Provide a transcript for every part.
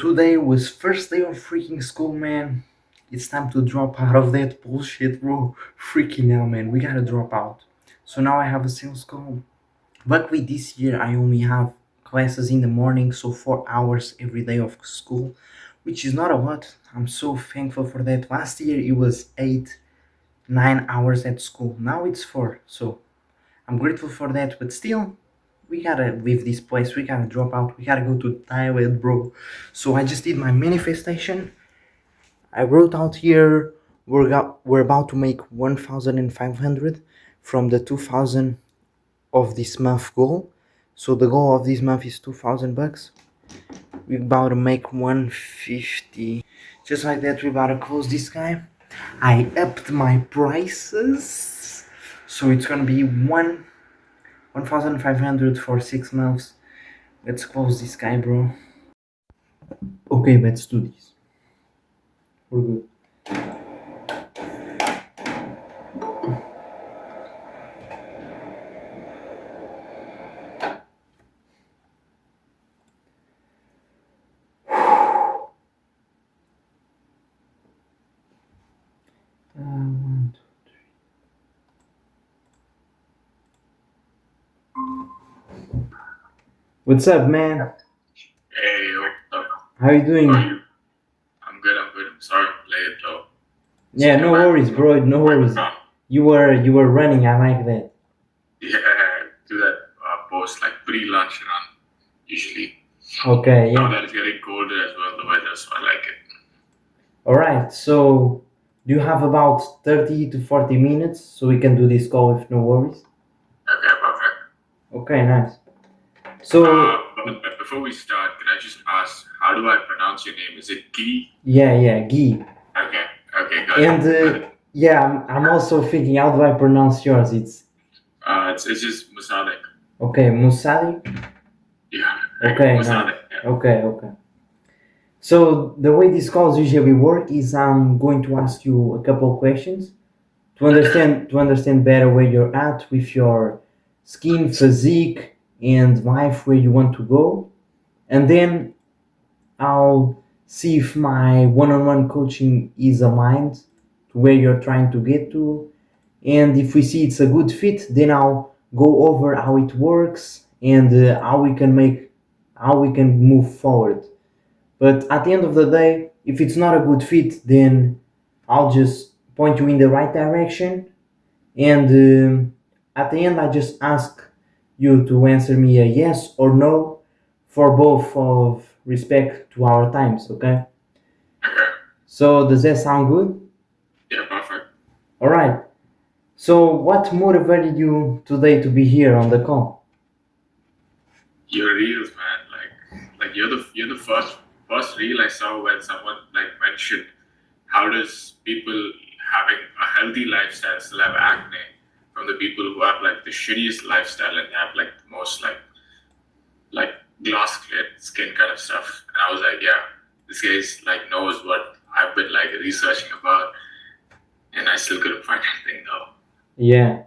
Today was first day of freaking school, man. It's time to drop out of that bullshit, bro. Freaking hell, man. We gotta drop out. So now I have a sales call. But with this year, I only have classes in the morning, so 4 hours every day of school, which is not a lot. I'm so thankful for that. Last year it was 8, 9 hours at school. Now it's 4. So I'm grateful for that, but still, we gotta leave this place. We gotta drop out. We gotta go to Thailand, bro. So I just did my manifestation. I wrote out here we're about to make 1,500 from the 2,000 of this month goal. So the goal of this month is 2,000 bucks. We're about to make 150. Just like that, we're about to close this guy. I upped my prices. So it's gonna be 1,500 for 6 months. Let's close this guy, bro. Okay, let's do this. We're good. One, two. What's up, man? Hey, what's up? How you doing? How are you? I'm good. I'm sorry I'm late though. Yeah, no worries, bro. No worries. You were running. I like that. Yeah, do that post like pre-lunch run usually. Okay, Now yeah. that it's getting colder as well, the weather, so I like it. All right. So, do you have about 30 to 40 minutes so we can do this call with no worries? Okay, perfect. Okay, nice. So, But before we start, can I just ask, how do I pronounce your name? Is it Guy? yeah, Guy. Okay, okay, good. And yeah, I'm also thinking, how do I pronounce yours? It's just Musadek. Okay, Musadi. Yeah. Okay, nice. Musadek. Yeah. Okay. So the way these calls usually work is I'm going to ask you a couple of questions to understand better where you're at with your skin, physique, and life where you want to go, and then I'll see if my one-on-one coaching is aligned to where you're trying to get to, and if we see it's a good fit, then I'll go over how it works and how we can move forward. But at the end of the day, if it's not a good fit, then I'll just point you in the right direction. And at the end, I just ask you to answer me a yes or no for both of respect to our times, okay? Okay. So, does that sound good? Yeah, perfect. All right. So, what motivated you today to be here on the call? Your reels, man. Like you're the first reel I saw when someone like mentioned how does people having a healthy lifestyle still have acne from the people who have like the shittiest lifestyle and have like the most like glass clear skin kind of stuff. And I was like, yeah, this guy's like knows what I've been like researching about, and I still couldn't find anything though. Yeah,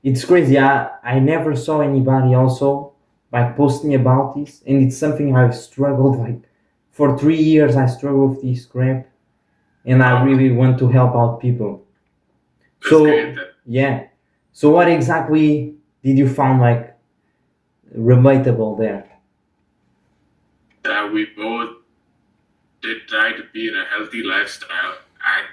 it's crazy. I never saw anybody also like posting about this, and it's something I've struggled like for 3 years. I struggle with this crap, and I Wow, really want to help out people. that's So great. That yeah. So what exactly did you find like relatable there? we both did try to be in a healthy lifestyle, and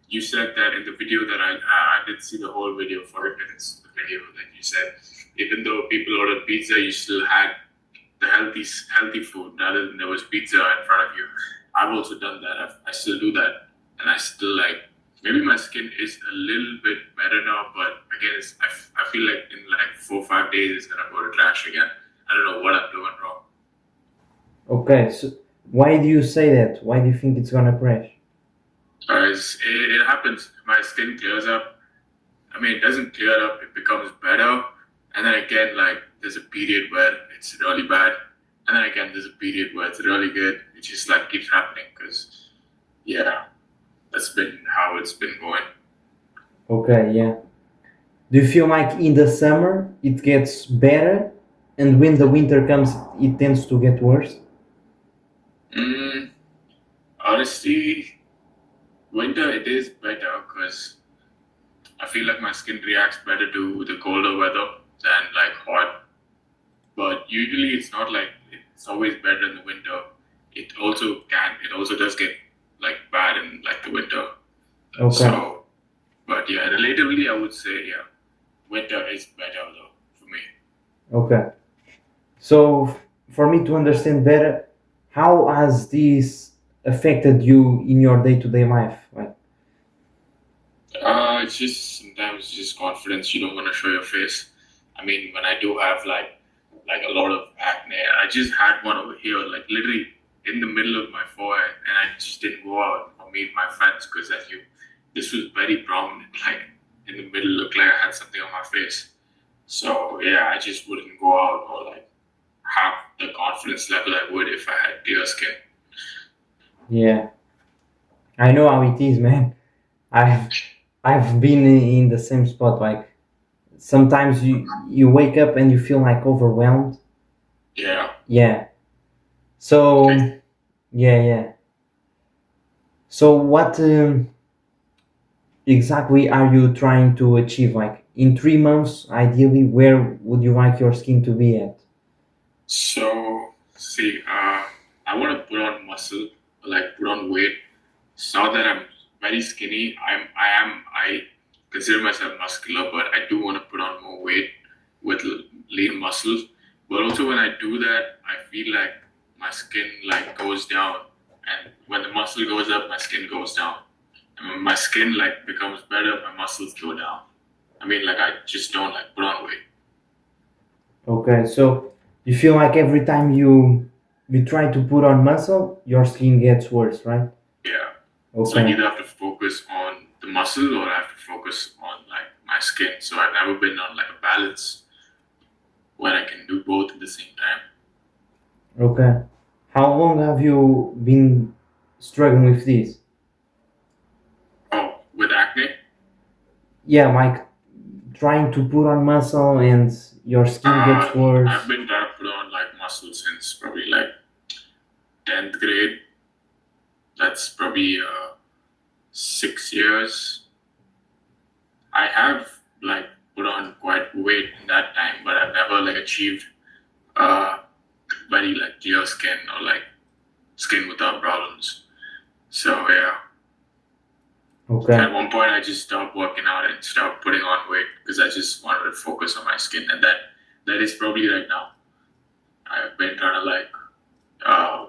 you said that in the video that I did see the whole video, 40 minutes, the video that you said, even though people ordered pizza, you still had the healthy food rather than there was pizza in front of you. I've also done that. I still do that, and I still like. Maybe my skin is a little bit better now, but again, I feel like in like 4 or 5 days it's gonna go to trash again. I don't know what I'm doing wrong. Okay, so why do you say that? Why do you think it's gonna crash? It happens. My skin clears up. I mean, it doesn't clear up. It becomes better, and then again, like there's a period where it's really bad, and then again there's a period where it's really good. It just like keeps happening because yeah, that's been how it's been going. Okay, yeah. Do you feel like in the summer it gets better, and when the winter comes, it tends to get worse? Honestly, winter it is better because I feel like my skin reacts better to the colder weather than like hot. But usually it's not like it's always better in the winter. It also does get like bad in like the winter. Okay. So, but yeah, relatively I would say yeah, winter is better though for me. Okay. So, for me to understand better, how has this affected you in your day-to-day life? Like, It's just sometimes it's just confidence. You don't want to show your face. I mean, when I do have like a lot of acne, I just had one over here, like literally in the middle of my forehead, and I just didn't go out or meet my friends because as you, this was very prominent, like in the middle, looked like I had something on my face. So yeah, I just wouldn't go out or like have the confidence level I would if I had clear skin. yeah, I know how it is, man. I've I've been in the same spot. Like sometimes you wake up and you feel like overwhelmed. Yeah. Yeah. So yeah, yeah. So what exactly are you trying to achieve? Like in 3 months, ideally, where would you like your skin to be at? So see, I want to put on muscle, like put on weight. It's not that I'm very skinny. I consider myself muscular, but I do want to put on more weight with lean muscles. But also when I do that, I feel like my skin like goes down, and when the muscle goes up, my skin goes down. And when my skin like becomes better, my muscles go down. I mean, like I just don't like put on weight. Okay, so you feel like every time you try to put on muscle, your skin gets worse, right? Yeah. So I Okay. either have to focus on the muscle or I have to focus on like my skin. So I've never been on like a balance where I can do both at the same time. Okay. How long have you been struggling with this? Oh, with acne, Yeah, like trying to put on muscle and your skin gets I've worse. been trying to put on like muscle since probably like 10th grade. That's probably 6 years. I have like put on quite weight in that time, but I've never like achieved uh, very like clear skin or like skin without problems. So yeah. At Okay. one point, I just stopped working out and stopped putting on weight because I just wanted to focus on my skin, and that is probably right now. I've been trying to like uh,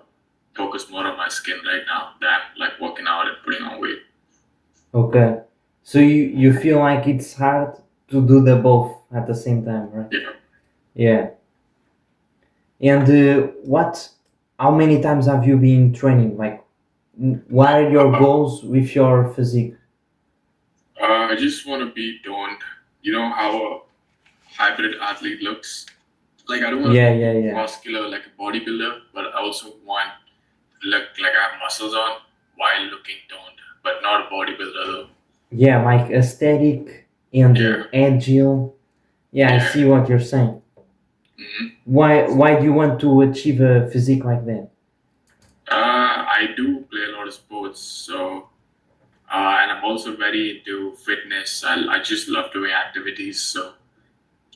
focus more on my skin right now than like working out and putting on weight. Okay. So you feel like it's hard to do the both at the same time, right? Yeah. Yeah. And what? How many times have you been training? Like, what are your Uh, goals with your physique? I just want to be toned. You know how a hybrid athlete looks. Like I don't want to Yeah, be yeah, yeah. muscular like a bodybuilder, but I also want to look like I have muscles on while looking toned, but not a bodybuilder though. Yeah, like aesthetic and Yeah. agile. Yeah, I Yeah. see what you're saying. Mhm. Why do you want to achieve a physique like that? I do play a lot of sports, so and I'm also very into fitness. I just love doing activities,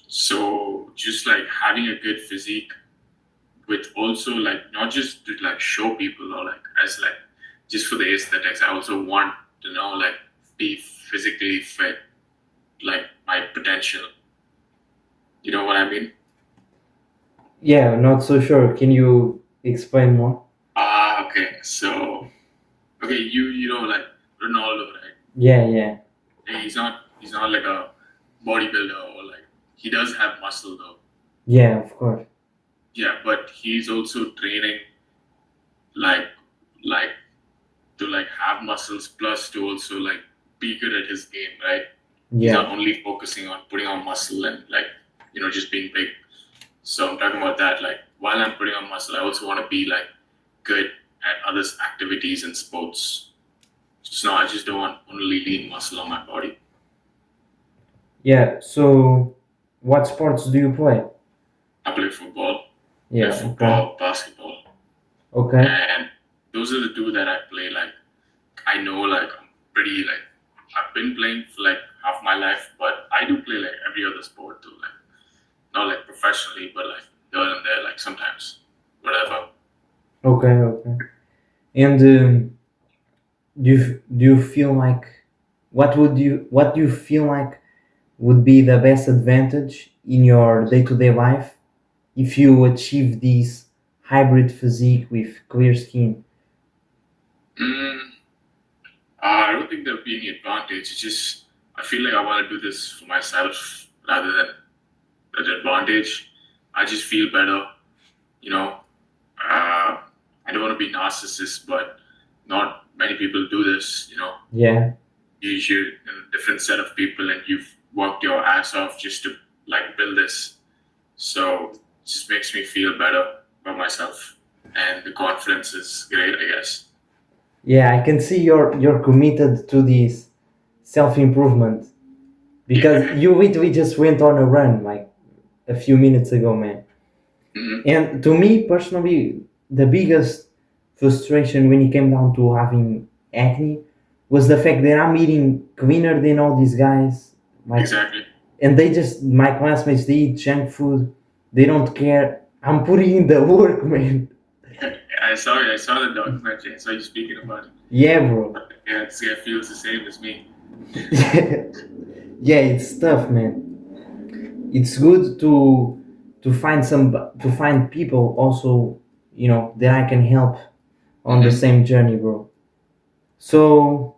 so just like having a good physique, with also like not just to like show people or like as like just for the aesthetics. I also want to know like be physically fit, like my potential. You know what I mean? Yeah, not so sure. Can you explain more? Okay. So okay, you know like Ronaldo, right? Yeah, yeah, And he's not like a bodybuilder or like he does have muscle though. yeah. Of course. Yeah, but he's also training like like to like have muscles plus to also like be good at his game, right? He's Yeah. not only focusing on putting on muscle and like just being big. So I'm talking about that. Like while I'm putting on muscle, I also want to be like good at other activities and sports. So I just don't want only lean muscle on my body. Yeah. So, what sports do you play? I play football, Yeah. Okay. basketball, Okay. and those are the two that I play. Like I know, like I'm pretty like I've been playing for like half my life, but I do play like every other sport too. Like not like professionally, but like here and there, like sometimes, whatever. Okay, okay. And do you feel like what do you feel like would be the best advantage in your day-to-day life if you achieve this hybrid physique with clear skin? Mm, I don't think there'll be any advantage. It's just I feel like I want to do this for myself rather than an advantage. I just feel better, you know. I don't want to be narcissist, but not many people do this. You know, Yeah, you're a different set of people, and you've worked your ass off just to like build this. So it just makes me feel better about myself, and the confidence is great, I guess. yeah, I can see you're committed to this self-improvement because Yeah. you literally just went on a run like a few minutes ago, man. Hmm. And to me personally, the biggest frustration when it came down to having acne was the fact that I'm eating cleaner than all these guys. Like, Exactly. and they just, my classmates, they eat junk food. They don't care. I'm putting in the work, man. I saw the documentary. I saw you speaking about it. Yeah, bro. Yeah, this guy feels the same as me. Yeah, it's tough, man. It's good to find people also, that I can help on the Hmm. same journey, bro. So,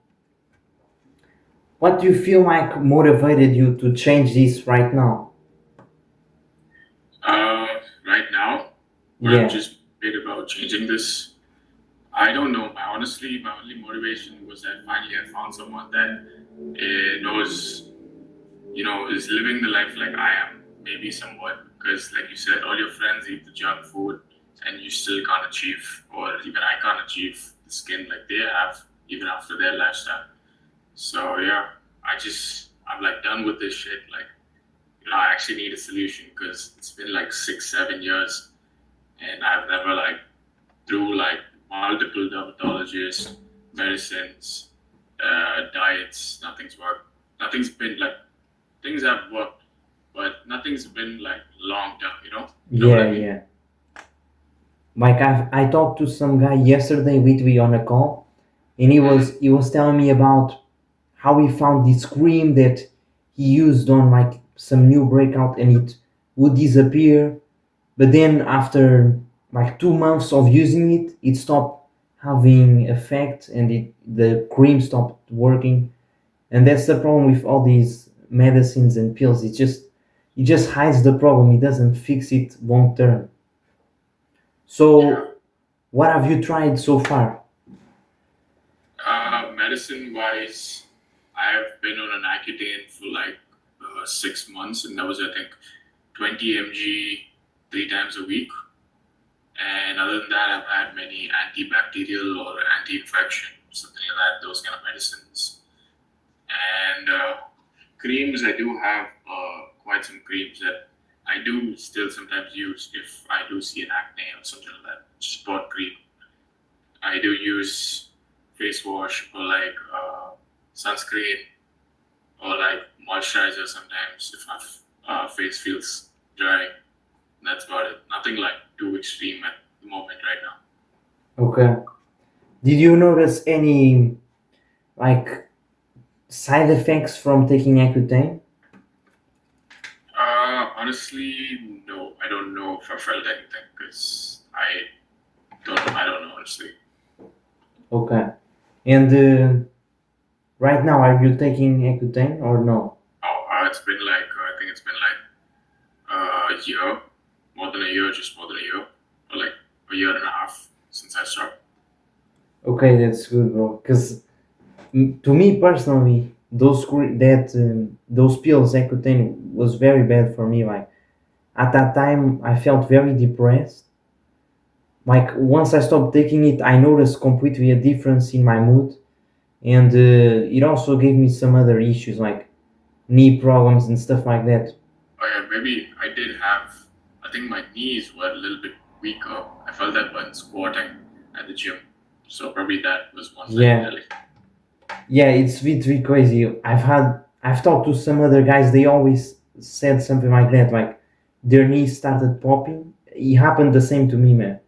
what do you feel like motivated you to change this right now? Right now, what I'm Yeah, just bit about changing this. I don't know. Honestly, my only motivation was that finally I found someone that knows, is living the life like I am, maybe somewhat. Because, like you said, all your friends eat the junk food, and you still can't achieve, or even I can't achieve the skin like they have, even after their lifestyle. So yeah, I'm like done with this shit. Like, I actually need a solution because it's been like 6, 7 years, and I've never like through like multiple dermatologists, medicines, diets, nothing's worked. Nothing's been like things have worked, but nothing's been like long term. You know what yeah, I mean? yeah. Like I talked to some guy yesterday with me on a call, and he Mm, was he was telling me about how he found this cream that he used on like some new breakout, and it would disappear. But then after like 2 months of using it, it stopped having effect, and the cream stopped working. And that's the problem with all these medicines and pills. It just hides the problem. It doesn't fix it long term. yeah. So what have you tried so far? Medicine wise, I've been on an Accutane for like 6 months, and that was I think 20 mg 3 times a week. And other than that, I've had many antibacterial or anti-infection, something like that, those kind of medicines. And creams, I do have quite some creams that I do still sometimes use if I do see an acne or something like that. Spot cream. I do use face wash or like sunscreen or like moisturizer sometimes if my face feels dry. That's about it. Nothing like too extreme at the moment right now. Okay. Did you notice any like side effects from taking Accutane? Honestly, no. I don't know if I felt anything because I don't know honestly. Okay. And right now, are you taking Accutane or no? Oh, it's been like I think it's been like a year, more than a year, just more than a year, or like a year and a half since I started. Okay, that's good, bro. Because to me personally, those pills Accutane was very bad for me. Like at that time, I felt very depressed. Like once I stopped taking it, I noticed completely a difference in my mood, and it also gave me some other issues like knee problems and stuff like that. Oh yeah, maybe I did have. I think my knees were a little bit weaker. I felt that when squatting at the gym. So probably that was one Yeah, psychedelic. yeah, it's really crazy. I've talked to some other guys. They always said something like that. Like their knees started popping. It happened the same to me, man.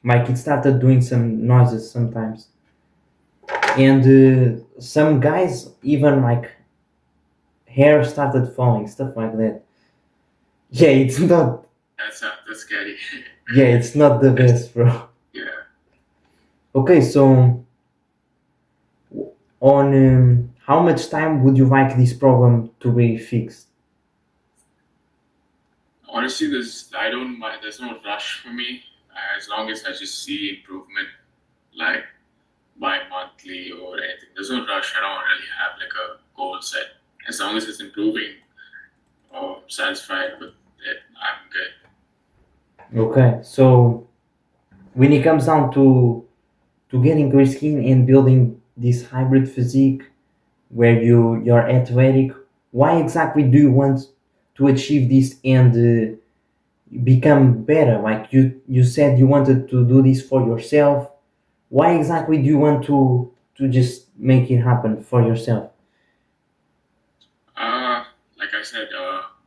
Like it started doing some noises sometimes, and some guys even like hair started falling, stuff like that. Yeah, it's not. That's scary. Yeah, it's not the That's, best, bro. yeah. Okay, so on how much time would you like this problem to be fixed? Honestly, there's I don't mind. There's no rush for me as long as I just see improvement, like bi-monthly or anything. There's no rush. I don't really have like a goal set. As long as it's improving or I'm satisfied with it, I'm good. Okay, so when it comes down to getting great skin and building this hybrid physique where you're athletic, why exactly do you want to achieve this and become better? Like you said you wanted to do this for yourself. Why exactly do you want to just make it happen for yourself? Like I said,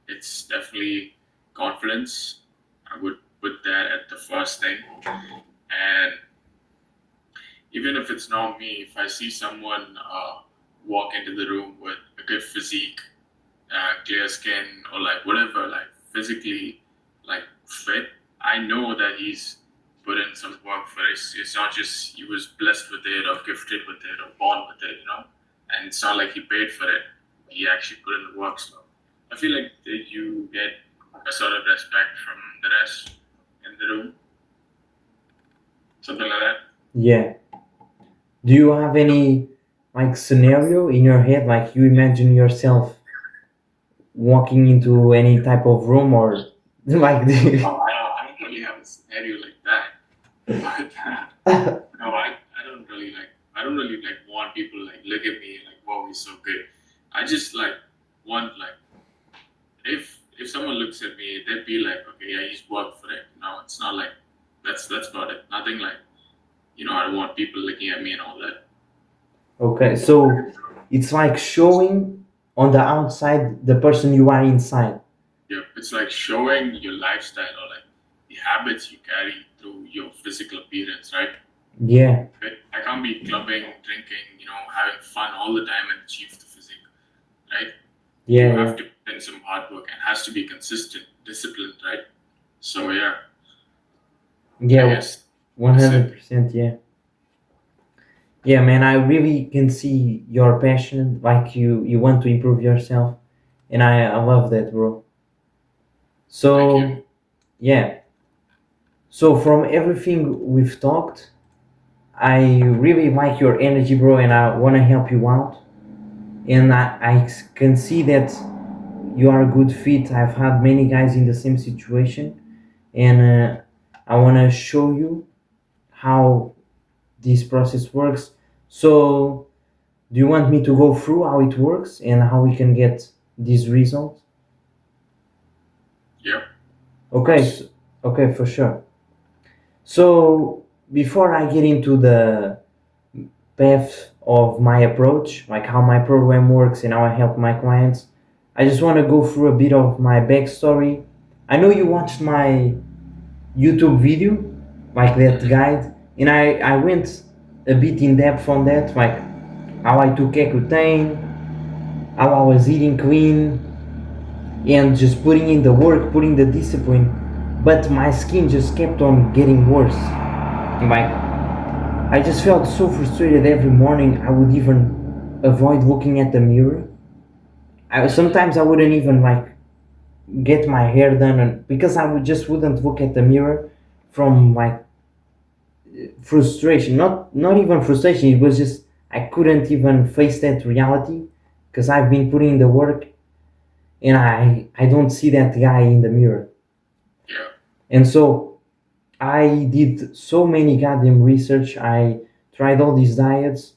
it's definitely confidence. I would put that at the first thing. And even if it's not me, if I see someone walk into the room with a good physique, clear skin, or like whatever, like physically like fit, I know that he's put in some work for it. It's not just he was blessed with it or gifted with it or born with it, you know. And it's not like he paid for it. He actually put in the work. So I feel like that you get a sort of respect from the rest in the room, something like that. Yeah. Do you have any like scenario in your head, like you imagine yourself walking into any type of room or like the Oh, I don't really have a scenario like that, but no, I don't really like. I don't really like want people like look at me like, "Wow, he's so good." I just like want like if someone looks at me, they'd be like, "Okay, yeah, he's worked for it." No, it's not like that's about it. Nothing like I don't want people looking at me and all that. Okay, so it's like showing on the outside the person you are inside. Yeah, it's like showing your lifestyle or like the habits you carry through your physical appearance, right? Yeah, Okay? I can't be clubbing, drinking, having fun all the time and achieve the physique, right? You yeah, yeah, have to put in some hard work and has to be consistent, disciplined, right? So yeah, I yeah, guess that's it. 100%. Yeah, yeah, man. I really can see your passion. Like you want to improve yourself, and I love that, bro. Thank you. So yeah, so from everything we've talked, I really like your energy, bro, and I want to help you out. And I can see that you are a good fit. I've had many guys in the same situation, and I want to show you how this process works. So, do you want me to go through how it works and how we can get these results? Yeah, of Okay, course. so, okay, for sure. So, before I get into the path of my approach, like how my program works and how I help my clients, I just want to go through a bit of my backstory. I know you watched my YouTube video, like that Hmm. guide, and I went a bit in depth on that, like how I took Accutane, how I was eating clean, and just putting in the work, putting the discipline, but my skin just kept on getting worse. Like I just felt so frustrated every morning. I would even avoid looking at the mirror. Sometimes I wouldn't even like get my hair done, and because I would just wouldn't look at the mirror from like frustration. Not even frustration. It was just I couldn't even face that reality because I've been putting in the work and I don't see that guy in the mirror. Yeah. And so I did so many goddamn research. I tried all these diets.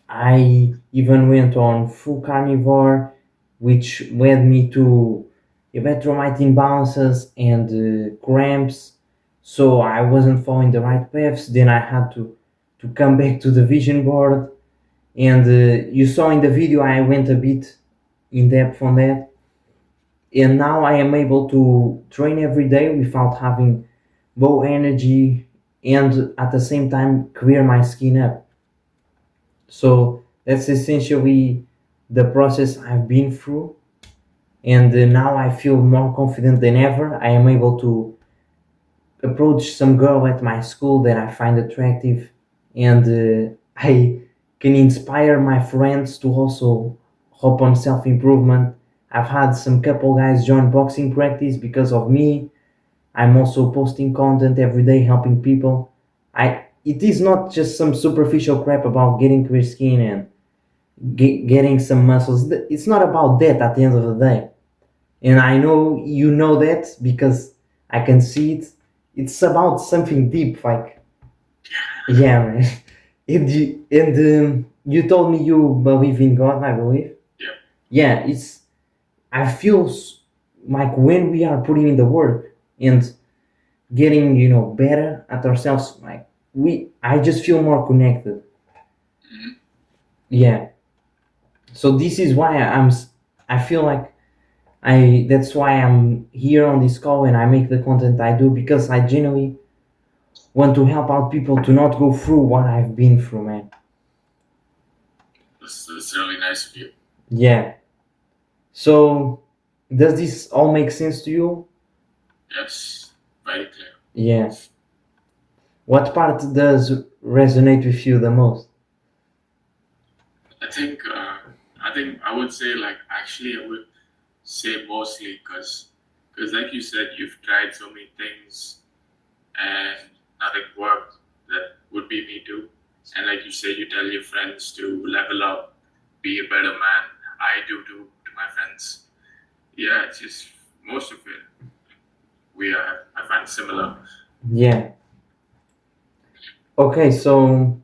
I even went on full carnivore, which led me to electrolyte imbalances and cramps. So I wasn't following the right paths. Then I had to to come back to the vision board. And you saw in the video I went a bit in depth on that. And now I am able to train every day without having low energy and at the same time clear my skin up. So that's essentially the process I've been through. And now I feel more confident than ever. I am able to approach some girl at my school that I find attractive, and I can inspire my friends to also hope on self improvement. I've had some couple guys join boxing practice because of me. I'm also posting content every day helping people. It is not just some superficial crap about getting clear skin and getting some muscles. It's not about that at the end of the day. And I know you know that because I can see it. It's about something deep, like yeah, man. You told me you believe in God, I believe. Yeah. Yeah, it's. I feel like when we are putting in the work and getting better at ourselves, like I just feel more connected. Hmm. Yeah. So this is why I feel like that's why I'm here on this call and I make the content I do because I genuinely want to help out people to not go through what I've been through, man. That's really nice of you. Yeah. So, does this all make sense to you? Yes, very clear. Yeah. What part does resonate with you the most? I think I would say like actually I would say mostly because like you said you've tried so many things and nothing worked. That would be me too. And like you said, you tell your friends to level up, be a better man. I do to my friends. Yeah, it's just most of it I find similar. Yeah. Okay, so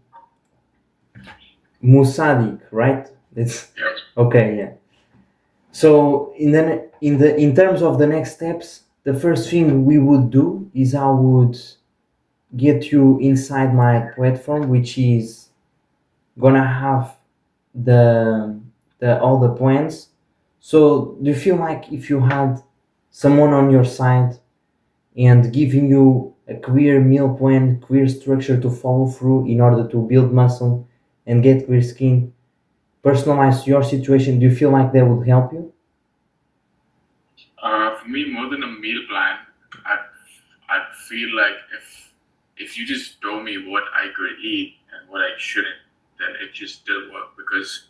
Musadik, right? It's Yeah. okay, yeah. So in terms of the next steps, the first thing we would do is I would get you inside my platform, which is gonna have the all the plans. So do you feel like if you had someone on your side and giving you a clear meal plan, clear structure to follow through in order to build muscle and get clear skin, personalize your situation, do you feel like that would help you? For me, more than a meal plan, I'd feel like if you just told me what I could eat and what I shouldn't, then it just still work because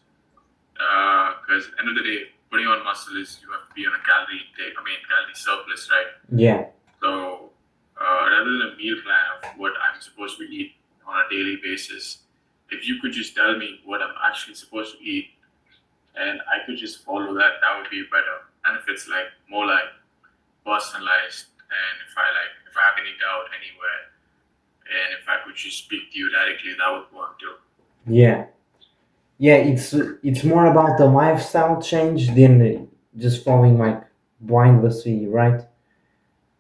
end of the day, putting on muscle is you have to be on a calorie intake. I mean, calorie surplus, right? Yeah. So rather than a meal plan of what I'm supposed to eat on a daily basis, if you could just tell me what I'm actually supposed to eat and I could just follow that, that would be better. And if it's like more like personalized, and if I have any doubt anywhere, and if I could just speak to you directly, that would work too. Yeah. Yeah, it's more about the lifestyle change than just following like blindlessly, right?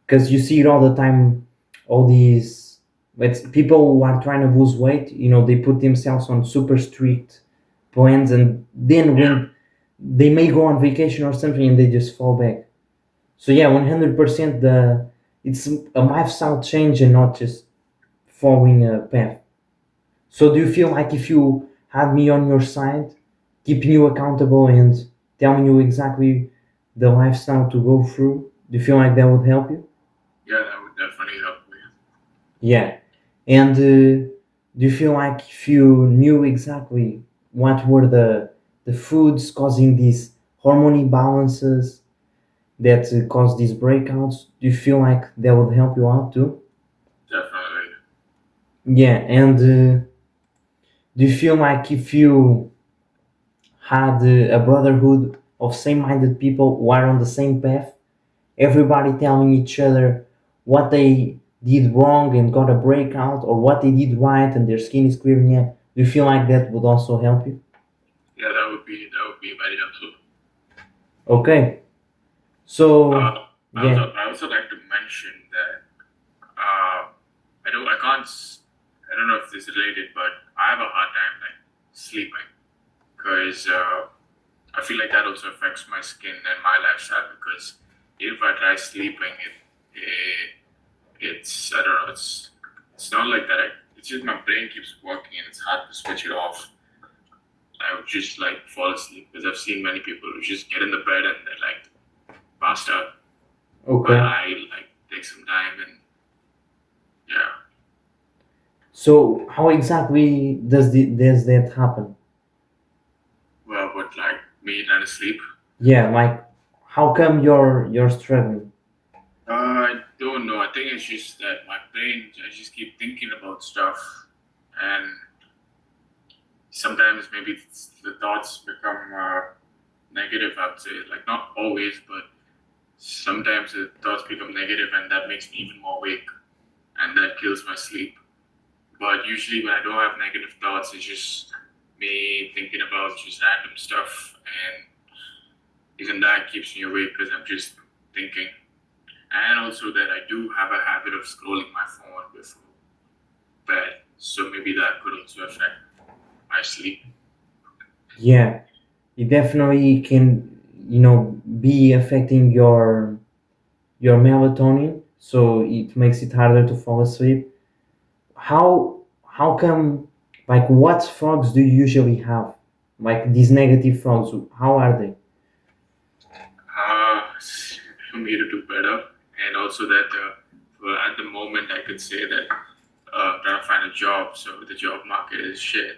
Because you see it all the time, all these people who are trying to lose weight, they put themselves on super strict plans, and then Yeah, when they may go on vacation or something and they just fall back. So yeah, 100% it's a lifestyle change and not just following a path. So do you feel like if you had me on your side, keeping you accountable and telling you exactly the lifestyle to go through, do you feel like that would help you? yeah, that would definitely help me. Yeah. And do you feel like if you knew exactly what were the foods causing these hormone imbalances that cause these breakouts, do you feel like that would help you out too? Definitely. Yeah. And do you feel like if you had a brotherhood of same-minded people who are on the same path, everybody telling each other what they did wrong and got a breakout, or what they did right and their skin is clearing up, do you feel like that would also help you? Yeah, that would be very helpful. Okay, so yeah. I also like to mention that I can't I don't know if this is related, but I have a hard time like sleeping because I feel like that also affects my skin and my lifestyle because if I try sleeping, it's I don't know, it's not like that. It's just my brain keeps working and it's hard to switch it off. I would just like fall asleep because I've seen many people who just get in the bed and they're like passed out. But Okay. I like take some time and yeah. So how exactly does that happen? Well, but like me trying to sleep. Yeah, like how come you're struggling? I don't know. I think it's just that my brain, I just keep thinking about stuff, and sometimes maybe the thoughts become negative. I'd say, like not always, but sometimes the thoughts become negative, and that makes me even more awake, and that kills my sleep. But usually, when I don't have negative thoughts, it's just me thinking about just random stuff, and even that keeps me awake because I'm just thinking. And also that I do have a habit of scrolling my phone before bed, so maybe that could also affect my sleep. Yeah, it definitely can, be affecting your melatonin, so it makes it harder to fall asleep. How come, like, what frogs do you usually have? Like these negative frogs, how are they? Uh, for me to do better, and also that well, at the moment I could say that trying to find a job, so the job market is shit,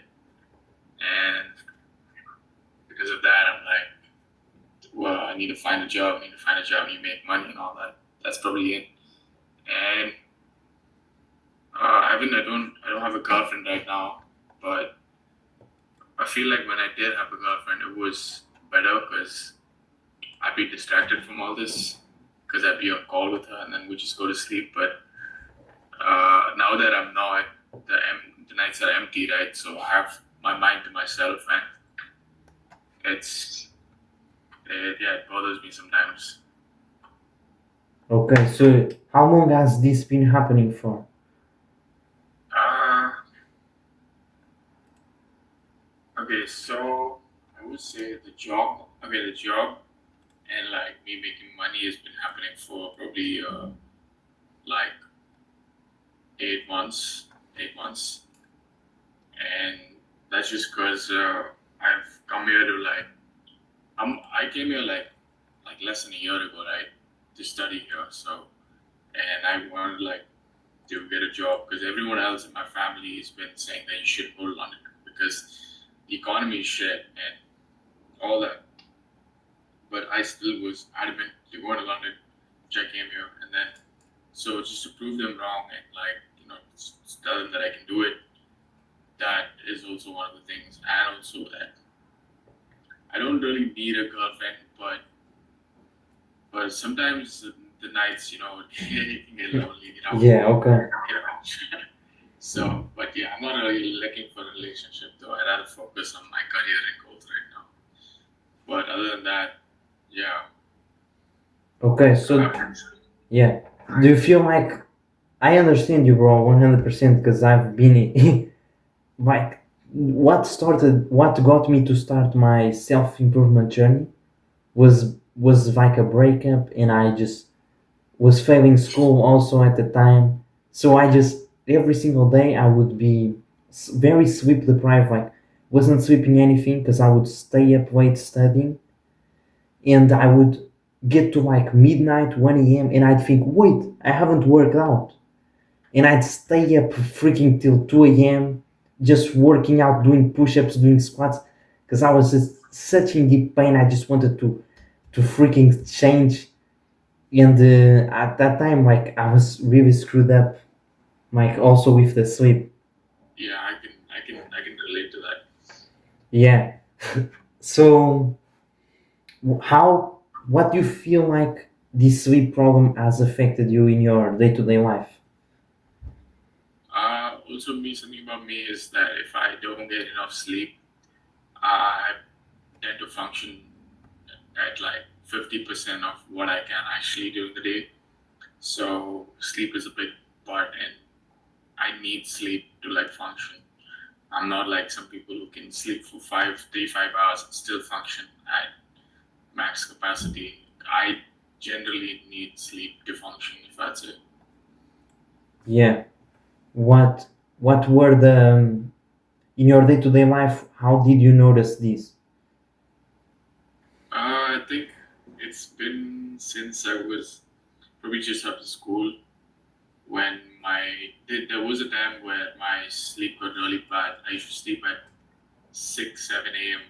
and because of that, I'm like, well, I need to find a job. I need to find a job. You make money and all that. That's probably it. And I don't have a girlfriend right now, but I feel like when I did have a girlfriend, it was better because I'd be distracted from all this because I'd be on call with her and then we just go to sleep. But now that I'm not, the nights are empty, right? So I have my mind to myself, and yeah, it bothers me sometimes. Okay, so how long has this been happening for? Uh, okay, so I would say the job. Okay, the job and like me making money has been happening for probably like 8 months, 8 months, and that's just because I've come here to like I came here like less than a year ago, right, to study here. So and I wanted like to get a job because everyone else in my family has been saying that you should go to London because the economy is shit and all that. But I still was adamant to go to London, which I came here, and then so just to prove them wrong and like tell them that I can do it. That is also one of the things, and also that I don't really need a girlfriend, but sometimes the nights, it can get lonely, Yeah, okay. you know. So, but yeah, I'm not really looking for a relationship though. I'd rather focus on my career and goals right now. But other than that, yeah. Okay, so Uh, yeah. Do you feel like I understand you, bro, 100% because I've been like what got me to start my self-improvement journey was like a breakup, and I just was failing school also at the time. So I just every single day I would be very sleep deprived, like wasn't sleeping anything because I would stay up late studying, and I would get to like midnight, 1 a.m., and I'd think, wait, I haven't worked out, and I'd stay up freaking till 2 a.m. just working out, doing push-ups, doing squats, because I was just such in deep pain. I just wanted to freaking change, and at that time, like I was really screwed up, like also with the sleep. yeah, I can relate to that. Yeah. So how what do you feel like this sleep problem has affected you in your day-to-day life? Also, something about me is that if I don't get enough sleep, I tend to function at like 50% of what I can actually do in the day. So sleep is a big part, and I need sleep to like function. I'm not like some people who can sleep for 5 hours and still function at max capacity. I generally need sleep to function if that's it. Yeah. What were the in your day-to-day life? How did you notice this? I think it's been since I was probably just after school when there was a time where my sleep got really bad. I used to sleep at 6, 7 a.m.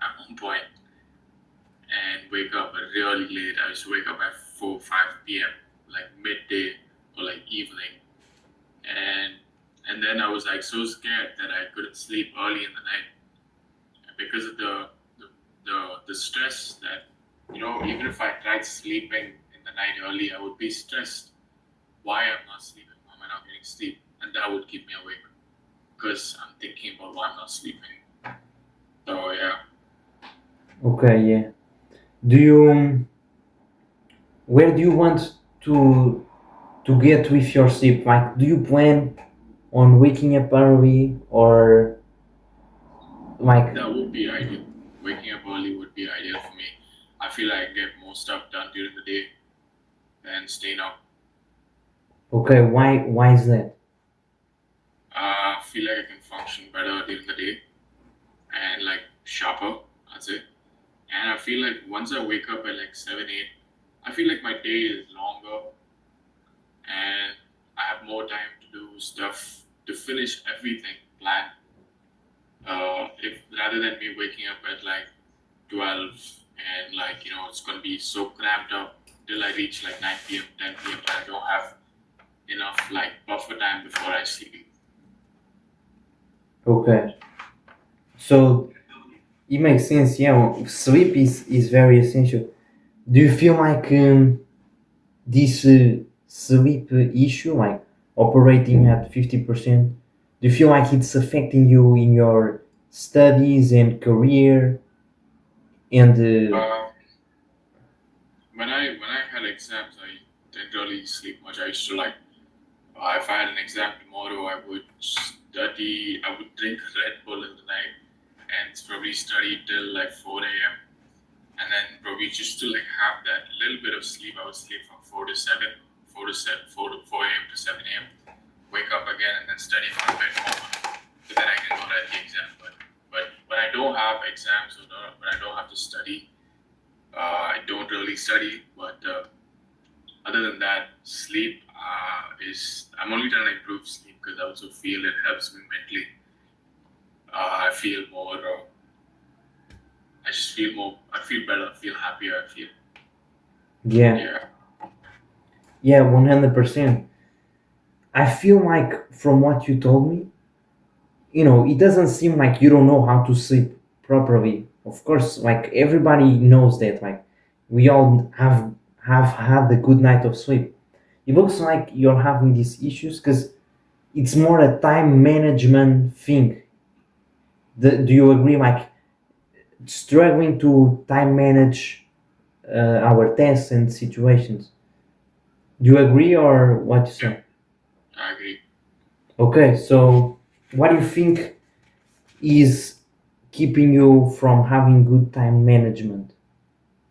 at one point and wake up really late. I used to wake up at 4, 5 p.m. like midday or like evening, and then I was like so scared that I couldn't sleep early in the night because of the stress that even if I tried sleeping in the night early, I would be stressed. Why I'm not sleeping? Why am I not getting sleep? And that would keep me awake because I'm thinking about why I'm not sleeping. So yeah. Okay, yeah. Do you where do you want to get with your sleep? Like, do you plan on waking up early or like? That would be ideal. Waking up early would be ideal for me. I feel like I get more stuff done during the day than staying up. Okay, why is that? I feel like I can function better during the day and like sharper, I'd say. And I feel like once I wake up at like 7, 8, I feel like my day is longer and I have more time to do stuff to finish everything planned. If rather than me waking up at like 12 and like it's gonna be so cramped up till I reach like 9 p.m., 10 p.m. I don't have enough like buffer time before I sleep. Okay, so it makes sense. Yeah, well, sleep is very essential. Do you feel like this sleep issue, like operating at 50%, do you feel like it's affecting you in your studies and career? And Uh, when I had exams, I didn't really sleep much. I used to like if I had an exam tomorrow, I would study. I would drink Red Bull in the night and probably study till like 4 a.m. And then probably just to like have that little bit of sleep. I would sleep from 4 to 7, 4 to 7, 4 a.m. to 7 a.m. Wake up again and then study for a bit more. So then I can go write the exam. But when I don't have exams or when I don't have to study, I don't really study. But other than that, sleep is. I'm only trying to improve sleep because I also feel it helps me mentally. I feel more. I just feel more. I feel better. I feel happier. I feel yeah, yeah. yeah, 100%. I feel like from what you told me, it doesn't seem like you don't know how to sleep properly. Of course, like everybody knows that. Like we all have had a good night of sleep. It looks like you're having these issues because it's more a time management thing. Do you agree? Like struggling to time manage our tests and situations. Do you agree or what you Yeah, say? I agree. Okay, so what do you think is keeping you from having good time management?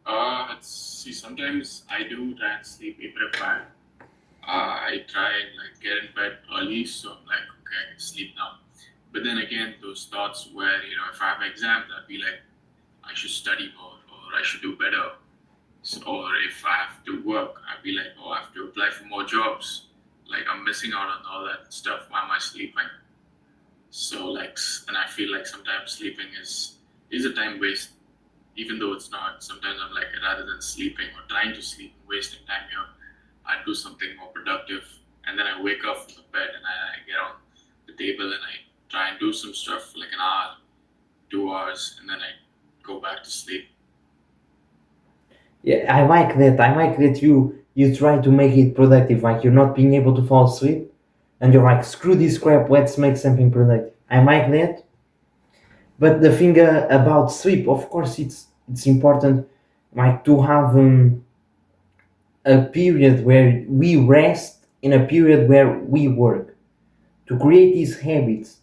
Let's see. Sometimes I do try and sleep even if I try and like get in bed early, so I'm like, okay, I can sleep now. But then again, those thoughts where if I have exams, I'd be like, I should study more, or I should do better. So, or if I have to work, I'd be like, oh, I have to apply for more jobs. Like I'm missing out on all that stuff. Why am I sleeping? So like, and I feel like sometimes sleeping is a time waste, even though it's not. Sometimes I'm like, rather than sleeping or trying to sleep and wasting time here, I'd do something more productive. And then I wake up from the bed and I get on the table and I try and do some stuff for like an hour, 2 hours, and then I go back to sleep. Yeah, I like that. I like that you try to make it productive. Like you're not being able to fall asleep, and you're like, screw this crap. Let's make something productive. I like that. But the thing about sleep, of course, it's important, like to have a period where we rest in a period where we work. to create these habits.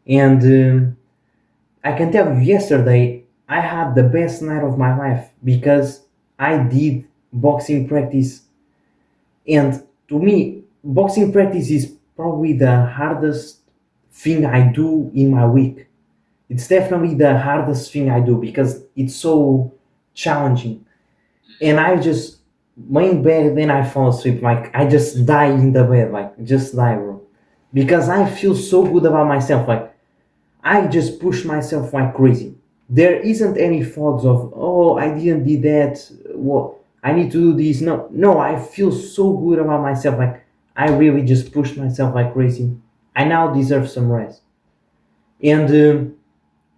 And I can tell you, yesterday I had the best night of my life because I did boxing practice. And to me, boxing practice is probably the hardest thing I do in my week. It's definitely the hardest thing I do because it's so challenging. And I just lay in bed, then I fall asleep. Like I just die in the bed, like just die, bro. Because I feel so good about myself. Like I just push myself like crazy. There isn't any thoughts of, oh, I didn't do that. Well, I need to do this. No, no, I feel so good about myself. Like I really just pushed myself like crazy. I now deserve some rest. And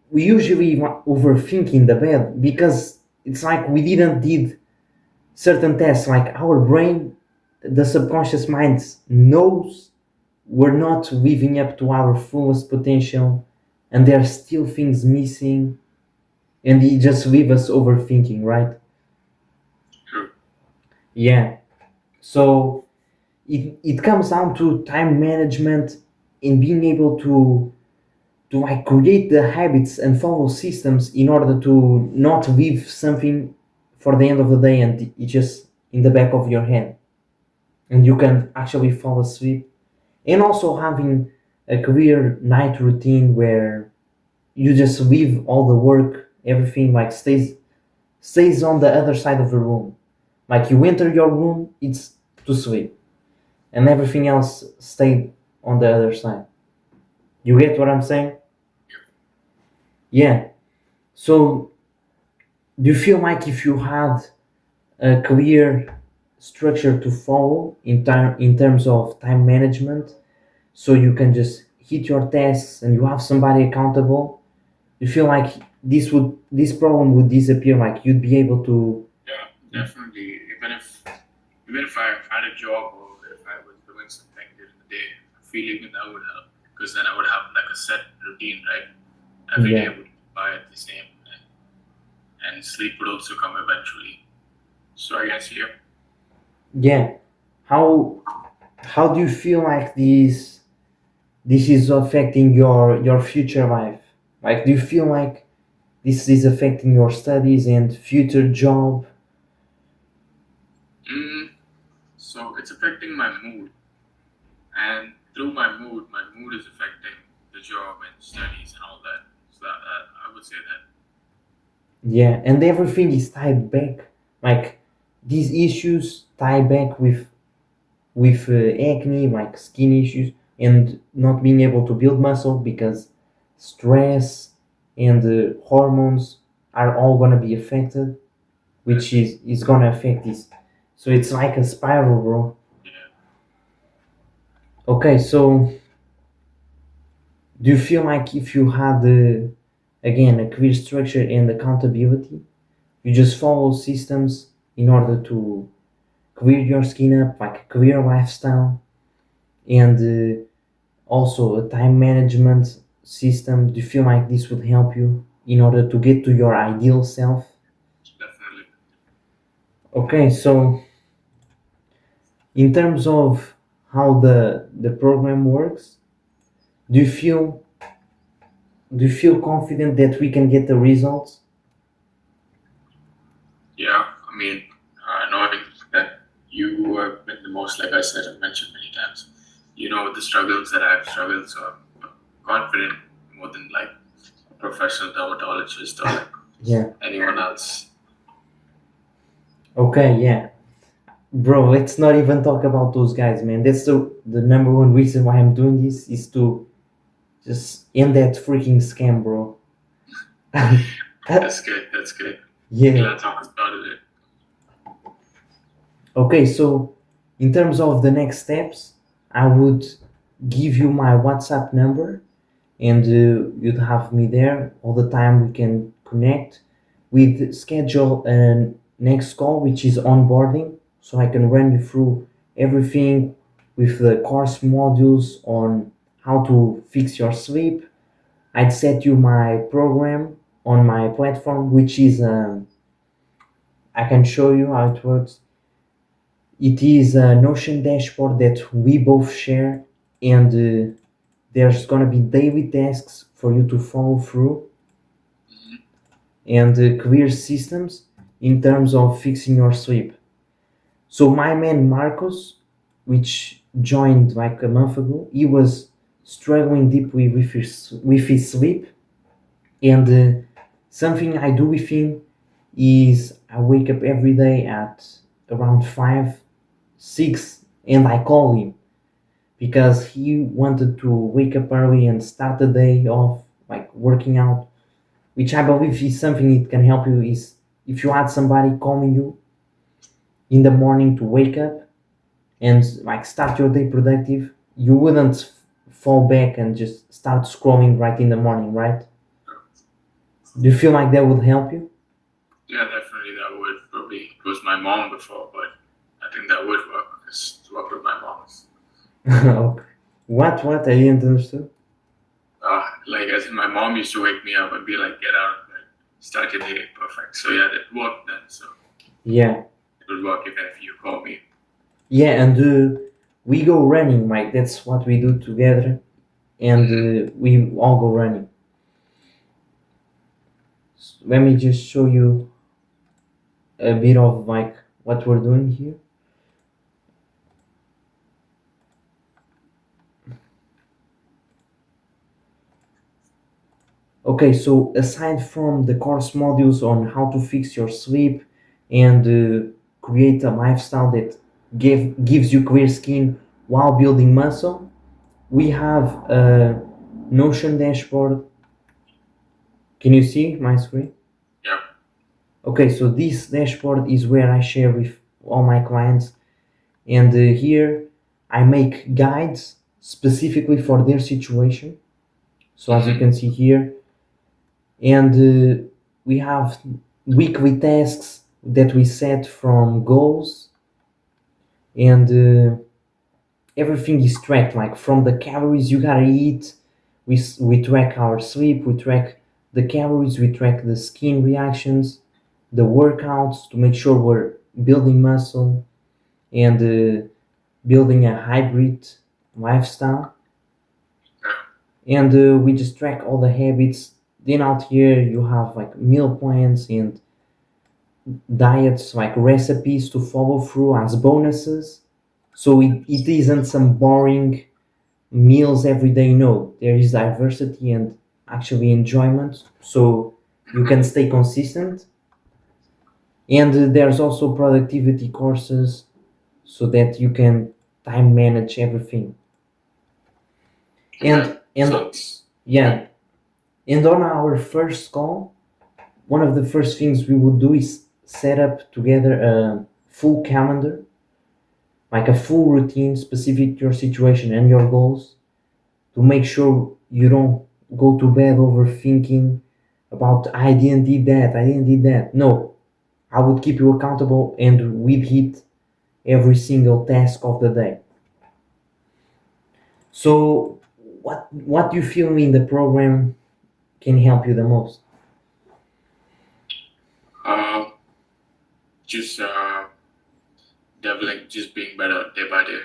we usually overthink in the bed because it's like we didn't did certain tests. Like our brain, the subconscious mind knows we're not living up to our fullest potential, and there are still things missing, and it just leave us overthinking, right? True. Yeah. So it comes down to time management and being able to like create the habits and follow systems in order to not leave something for the end of the day and it just in the back of your head and you can actually fall asleep. And also having a clear night routine where you just leave all the work, everything like stays on the other side of the room. Like you enter your room, it's to sleep, and everything else stayed on the other side. You get what I'm saying? Yeah. So do you feel like if you had a clear structure to follow in terms of time management, so you can just hit your tasks and you have somebody accountable, you feel like this problem would disappear, like you'd be able to. Yeah, definitely. Even if I had a job or if I was doing something during the day, I feel even that would help because then I would have like a set routine, right? Every day Yeah. would buy at the same, and sleep would also come eventually. So I guess yeah. Yeah. How do you feel like this is affecting your future life? Like do you feel like this is affecting your studies and future job? Mm, so it's affecting my mood, and through my mood is affecting the job and studies and all that. So I would say that. Yeah, and everything is tied back. Like these issues tie back with acne, like skin issues, and not being able to build muscle because stress and hormones are all gonna be affected, which is gonna affect this. So it's like a spiral, bro. Yeah. Okay, so do you feel like if you had again a clear structure and accountability, you just follow systems in order to clear your skin up, like a clear lifestyle, and also a time management system? Do you feel like this would help you in order to get to your ideal self? Definitely. Okay, so in terms of how the program works, do you feel do you feel confident that we can get the results? Yeah, I mean, knowing that you have been the most, like I said, I've mentioned many times, you know the struggles that I've struggled, so I'm confident more than like a professional dermatologist or like Yeah. anyone else. Okay, yeah. Bro, let's not even talk about those guys, man. That's the number one reason why I'm doing this is to just end that freaking scam, bro. That's good. That's good. Yeah. Glad someone started it. Okay, so in terms of the next steps, I would give you my WhatsApp number and you'd have me there all the time. We can connect. We'd schedule a next call, which is onboarding, so I can run you through everything with the course modules on how to fix your sleep. I'd set you my program on my platform, which is I can show you how it works. It is a Notion dashboard that we both share, and There's gonna be daily tasks for you to follow through, Mm-hmm. and clear systems in terms of fixing your sleep. So my man Marcos, which joined like a month ago, he was struggling deeply with his sleep, and something I do with him is I wake up every day at around 5, 6, and I call him because he wanted to wake up early and start the day off like working out, which I believe is something it can help you. Is if you had somebody calling you in the morning to wake up and like start your day productive, you wouldn't fall back and just start scrolling right in the morning, right? Do you feel like that would help you? Yeah, definitely that would. Probably it was my mom before, but I think that would work because to work with my mom. Okay. What? I didn't understand. Like as in my mom used to wake me up and be like, "Get out of bed, start your day, perfect." So yeah, that worked then. So Yeah, it would work even if you call me. yeah, and we go running, Mike. That's what we do together, and Mm-hmm. we all go running. Let me just show you a bit of like what we're doing here. Okay, so aside from the course modules on how to fix your sleep and create a lifestyle that gives you clear skin while building muscle, we have a Notion dashboard. Can you see my screen? Yeah. Okay, so this dashboard is where I share with all my clients, and here I make guides specifically for their situation. So as you Mm-hmm. can see here, and we have weekly tasks that we set from goals, and everything is tracked like from the calories you gotta eat. We track our sleep, we track the calories, we track the skin reactions, the workouts to make sure we're building muscle and building a hybrid lifestyle, and we just track all the habits. Then out here you have like meal plans and diets, like recipes to follow through as bonuses. So it isn't some boring meals every day. No, there is diversity and actually enjoyment. So you can stay consistent. And there's also productivity courses so that you can time manage everything. That And sounds good. yeah, and on our first call, one of the first things we will do is set up together a full calendar, like a full routine specific to your situation and your goals, to make sure you don't go to bed overthinking about I didn't did that. No, I would keep you accountable and we'd hit every single task of the day. So what do you feel in the program can help you the most? Uh, just developing, just being better day by day.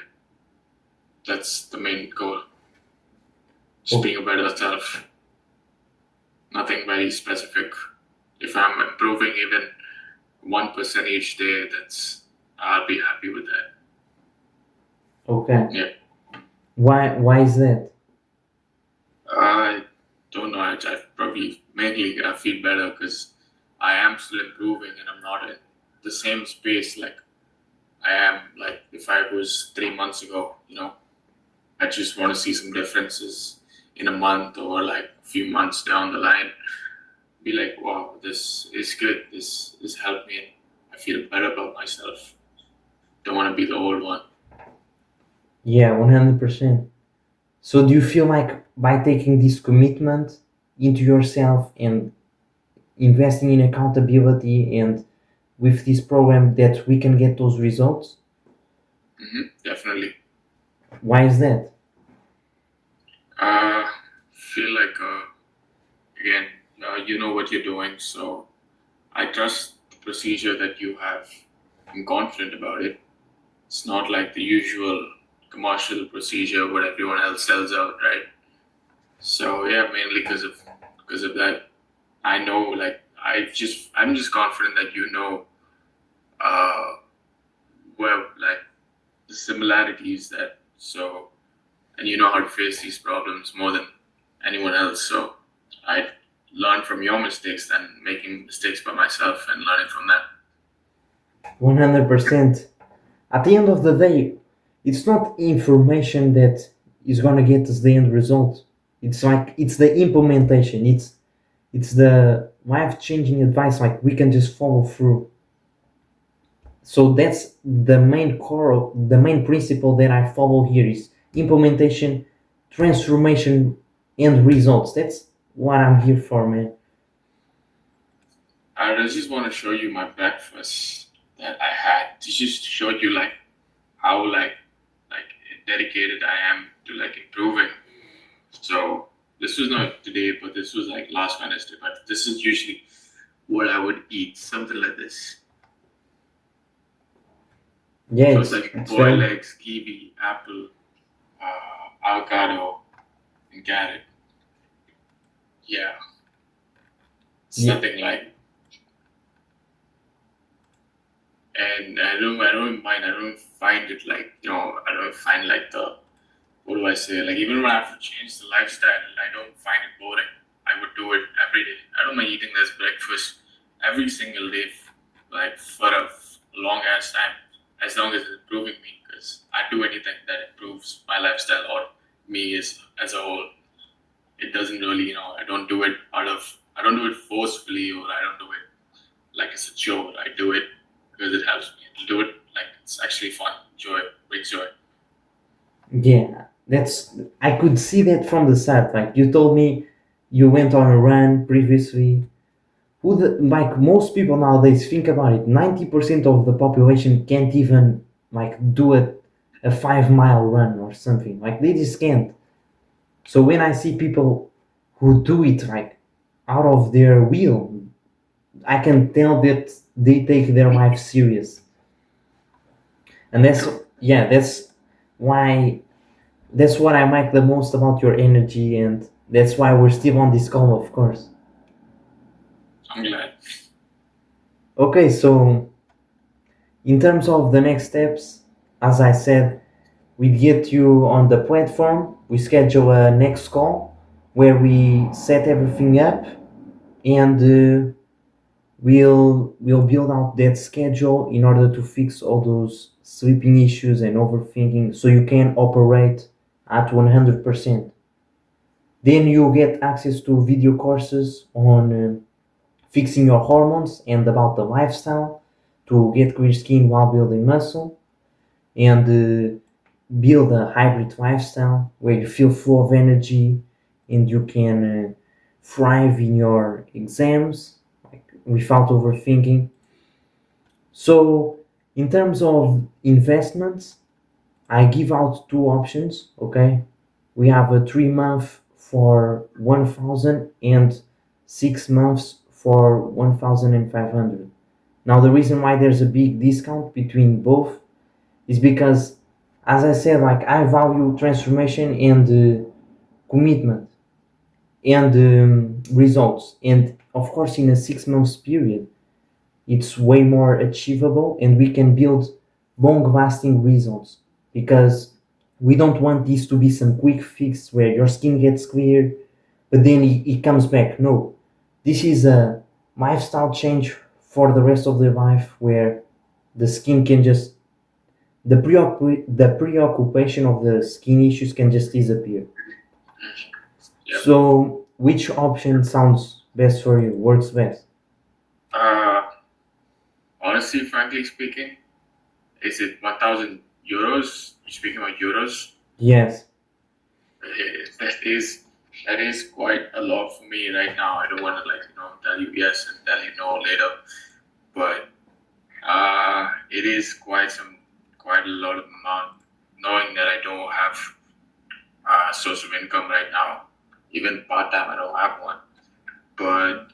That's the main goal. Just Oh, being a better self. Nothing very specific. If I'm improving even 1% each day, I'll be happy with that. okay. Yeah. Why is that? I don't know. I probably mainly I feel better because I am still improving and I'm not in the same space like I am like if I was 3 months ago. I just want to see some differences in a month or like a few months down the line. Be like, wow, this is good. This helped me. I feel better about myself. Don't want to be the old one. Yeah, 100%. So do you feel like by taking this commitment into yourself and investing in accountability and with this program that we can get those results? Definitely. Why is that? Feel like again, you know what you're doing, so I trust the procedure that you have. I'm confident about it. It's not like the usual commercial procedure what everyone else sells out, right? So yeah, mainly because of that, I know like I'm just confident that you know uh well like the similarities that so and you know how to face these problems more than anyone else. So I learn from your mistakes than making mistakes by myself and learning from that. 100%. At the end of the day, it's not information that is gonna get us the end result. It's like it's the implementation. It's the life changing advice. Like we can just follow through. So that's the main core, the main principle that I follow here is implementation, transformation, and results. That's what I'm here for, man. I just want to show you my breakfast that I had to just show you like how like dedicated I am to like improving. So this was not today, but this was like last Wednesday. But this is usually what I would eat, something like this. Yeah, So it's like it's boiled very eggs, kiwi, apple, avocado, and carrot. Yeah, it's yeah, nothing like. And I don't mind. I don't find it like I don't find like the what do I say? Like even when I have to change the lifestyle, I don't find it boring. I would do it every day. I don't mind eating this breakfast every single day, like for a long ass time, as long as it's improving me. Because I do anything that improves my lifestyle or me as a whole. It doesn't really, I don't do it I don't do it forcefully or I don't do it like it's a chore. I do it because it helps me. I do it like it's actually fun, joy, brings joy. yeah. That's I could see that from the start. Like you told me, you went on a run previously. Like most people nowadays think about it, 90% of the population can't even like do a 5 mile run or something. Like they just can't. So when I see people who do it like out of their will, I can tell that they take their life serious. And that's Yep, yeah, why that's what I like the most about your energy, and that's why we're still on this call, of course. I'm glad. Okay, so in terms of the next steps, as I said, we get you on the platform, we schedule a next call where we set everything up, and we'll build out that schedule in order to fix all those sleeping issues and overthinking so you can operate at 100%. Then you get access to video courses on fixing your hormones and about the lifestyle to get clear skin while building muscle, and build a hybrid lifestyle where you feel full of energy and you can thrive in your exams like without overthinking. So in terms of investments, I give out two options. Okay, we have a 3 month for 1,000 and 6 months for 1,500. Now the reason why there's a big discount between both is because, as I said, like I value transformation and commitment and results, and of course in a 6 months period it's way more achievable and we can build long lasting results because we don't want this to be some quick fix where your skin gets clear but then it comes back. No, this is a lifestyle change for the rest of their life where the skin can just the preoccupation of the skin issues can just disappear. Yep. So which option sounds best for you, works best? Uh, Honestly, frankly speaking, is it 1,000 euros? You speaking about euros? Yes. That is quite a lot for me right now. I don't want to tell you yes and tell you no later, but it is quite a lot of amount. Knowing that I don't have a source of income right now, even part time, I don't have one. But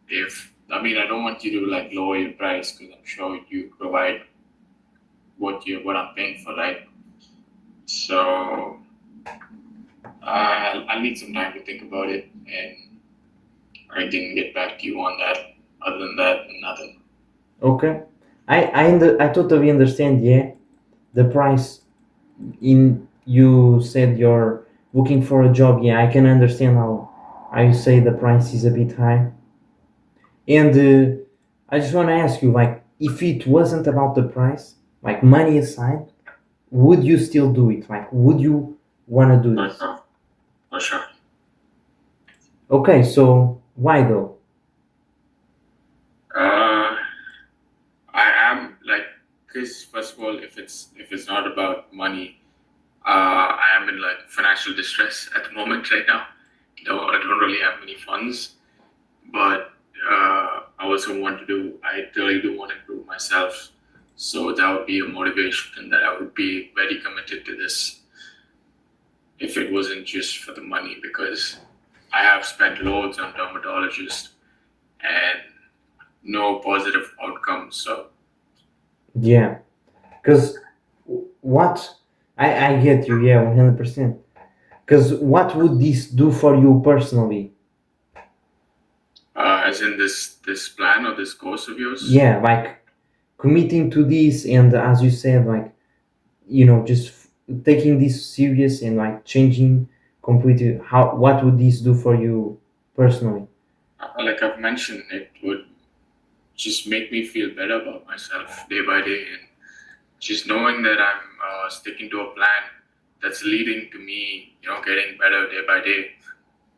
if I mean, I don't want you to like lower your price because I'm sure you provide what I'm paying for, right? So I'll need some time to think about it, and I can get back to you on that. Other than that, nothing. Okay, I totally understand. Yeah, the price in you said you're looking for a job. Yeah, I can understand how you say the price is a bit high. And I just want to ask you, like, if it wasn't about the price, like money aside, would you still do it? Like, would you want to do For this? sure. For sure. Okay, so why though? Uh, I am like, because first of all, if it's not about money, I am in like financial distress at the moment right now. No, I don't really have many funds, but I also want to do. I really do want to improve myself, so that would be a motivation that I would be very committed to this if it wasn't just for the money because I have spent loads on dermatologists and no positive outcomes. So Yeah, because what I get you. Yeah, 100%. Because what would this do for you personally? as in this plan or this course of yours. Yeah, like committing to this, and as you said, like just taking this serious and like changing completely. How what would this do for you personally? Like I've mentioned, it would just make me feel better about myself day by day, and just knowing that I'm sticking to a plan that's leading to me, getting better day by day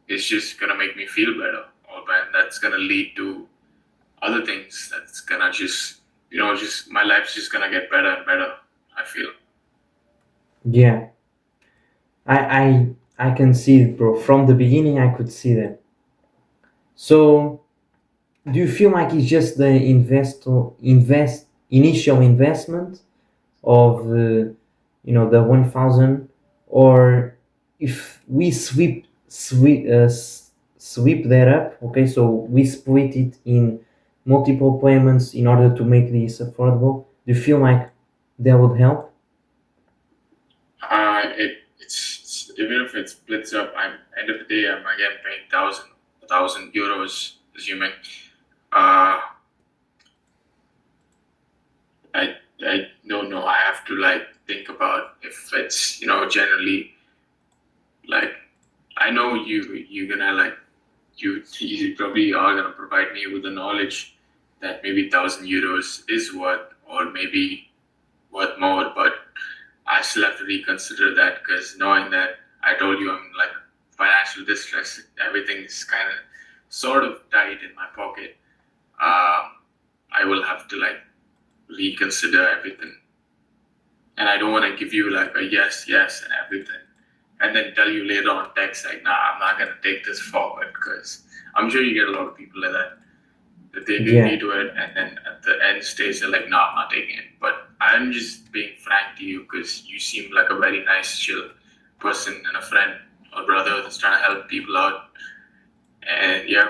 is just gonna make me feel better, or and that's gonna lead to other things. That's gonna just, just my life's just gonna get better and better. I feel. Yeah, I can see it, bro. From the beginning, I could see that. So, do you feel like it's just the invest initial investment of the 1,000, or if we sweep that up, okay, so we split it in multiple payments in order to make this affordable, do you feel like that would help? It's even if it splits up, I'm end of the day I'm again paying thousand euros, assuming. Uh, I don't know. I have to like think about if it's generally like I know you're gonna like you probably are gonna provide me with the knowledge that maybe €1,000 is worth or maybe worth more, but I still have to reconsider that because knowing that I told you I'm like financial distress, everything's kind of sort of tight in my pocket. I will have to like reconsider everything, and I don't want to give you like a yes, yes, and everything, and then tell you later on text like, nah, I'm not gonna take this forward because I'm sure you get a lot of people like that. That they agree Yeah, to it, and then at the end stage they're like, no, I'm not taking it. But I'm just being frank to you because you seem like a very nice, chill person and a friend or brother that's trying to help people out. And yeah,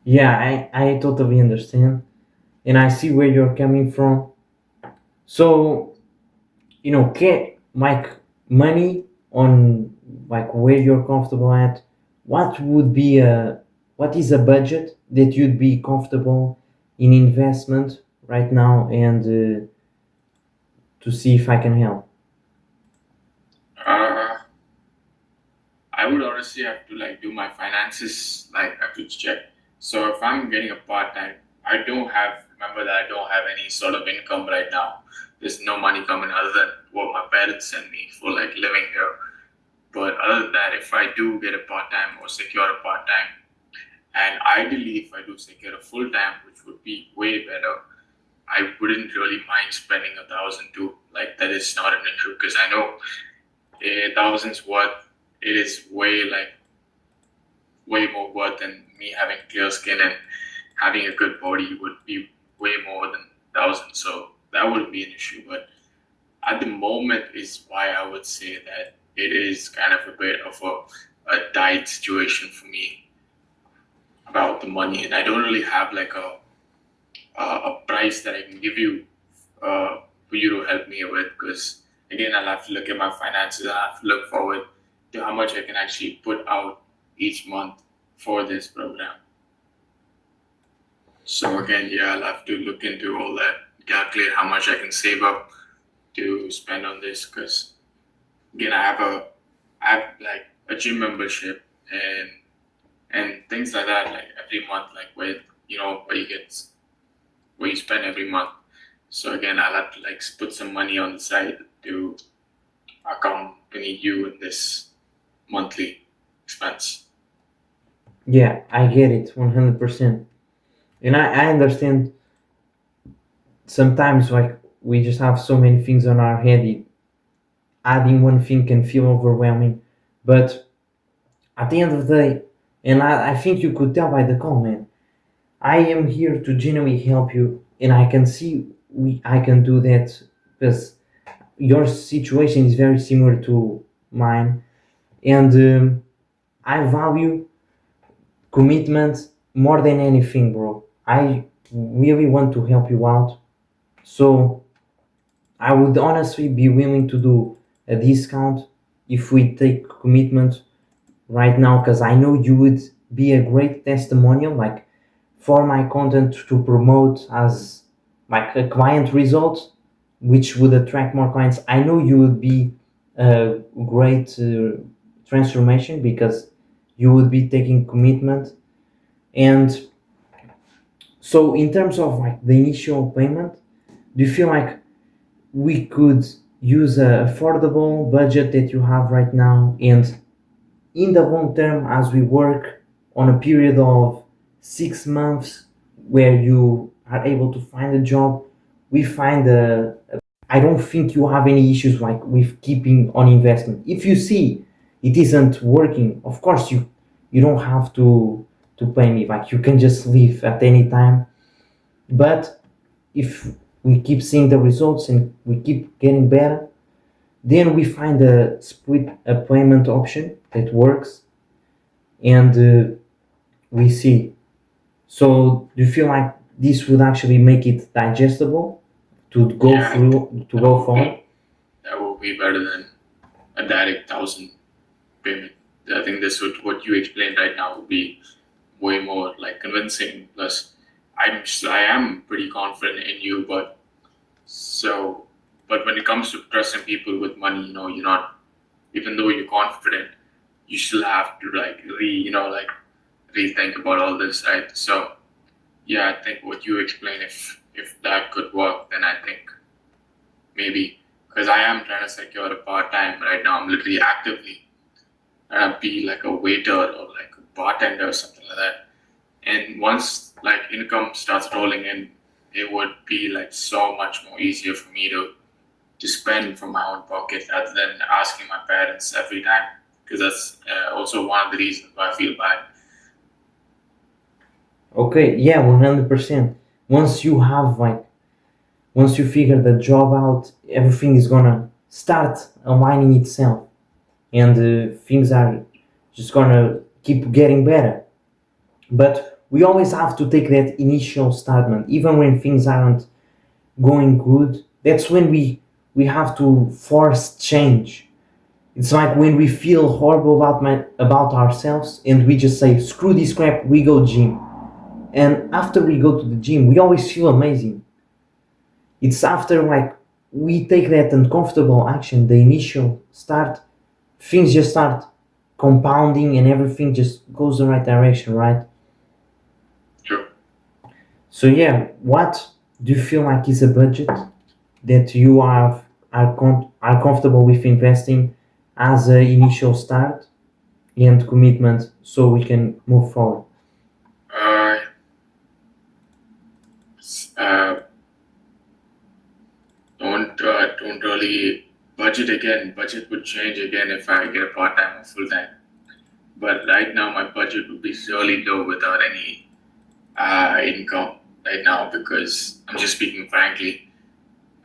yeah, I totally understand, and I see where you're coming from. So get like money on like where you're comfortable at. What would be a what is a budget that you'd be comfortable in investment right now, and to see if I can help? uh, I would honestly have to like do my finances, like I have to check. So if I'm getting a part time, I don't have. Remember that I don't have any sort of income right now. There's no money coming other than what my parents send me for like living here. But other than that, if I do get a part time or secure a part time, and ideally if I do secure a full time, which would be way better, I wouldn't really mind spending 1,000 too. Like that is not an issue because I know a thousand's worth. It is way more worth than me having clear skin and having a good body would be way more than 1,000. So that wouldn't be an issue. But at the moment is why I would say that it is kind of a bit of a tight situation for me about the money, and I don't really have like a price that I can give you for you to help me with because again I'll have to look at my finances. I have to look forward. to how much I can actually put out each month for this program. So again, yeah, I'll have to look into all that, calculate how much I can save up to spend on this. Because again, I have like a gym membership and things like that, like every month, like where where you spend every month. So again, I'll have to like put some money on the side to accompany you in this monthly expense. Yeah, I get it 100%. And I understand sometimes like we just have so many things on our head. Adding one thing can feel overwhelming. But at the end of the day, and I think you could tell by the call, man, I am here to genuinely help you, and I can see I can do that because your situation is very similar to mine, and I value commitment more than anything, bro. I really want to help you out, so I would honestly be willing to do a discount if we take commitment right now, because I know you would be a great testimonial, like for my content to promote as like a client result, which would attract more clients. I know you would be a great transformation because you would be taking commitment. And so, in terms of like the initial payment, do you feel like we could use a affordable budget that you have right now, and in the long term, as we work on a period of 6 months where you are able to find a job, we find I don't think you have any issues like with keeping on investment. If you see it isn't working, of course you don't have to pay me. Like you can just leave at any time. But if we keep seeing the results and we keep getting better, then we find a split a payment option that works, and we see. So do you feel like this would actually make it digestible to go Yeah, through to that go would forward? be that would be better than a direct 1,000 payment. I think this would what you explained right now would be way more like convincing. Plus, I am pretty confident in you, so but when it comes to trusting people with money, you're not. Even though you're confident, you still have to like rethink about all this, right? So yeah, I think what you explain, if that could work, then I think maybe because I am trying to secure a part time right now. I'm literally actively trying to be like a waiter or like a bartender or something like that. And once like income starts rolling in, it would be like so much more easier for me to spend from my own pocket rather than asking my parents every time. Because that's also one of the reasons why I feel bad. Okay, yeah, 100%. Once you have like once you figure the job out, everything is gonna start aligning itself, and things are just gonna keep getting better. But we always have to take that initial statement, even when things aren't going good. That's when we have to force change. It's like when we feel horrible about ourselves and we just say screw this crap, we go gym. And after we go to the gym, we always feel amazing. It's after like we take that uncomfortable action, the initial start, things just start compounding and everything just goes the right direction, right? True. So yeah, what do you feel like is a budget that you are comfortable with investing as an initial start and commitment so we can move forward? Uh, uh, don't really budget again. Budget would change again if I get a part time or full time. But right now, my budget would be really low without any income right now because I'm just speaking frankly.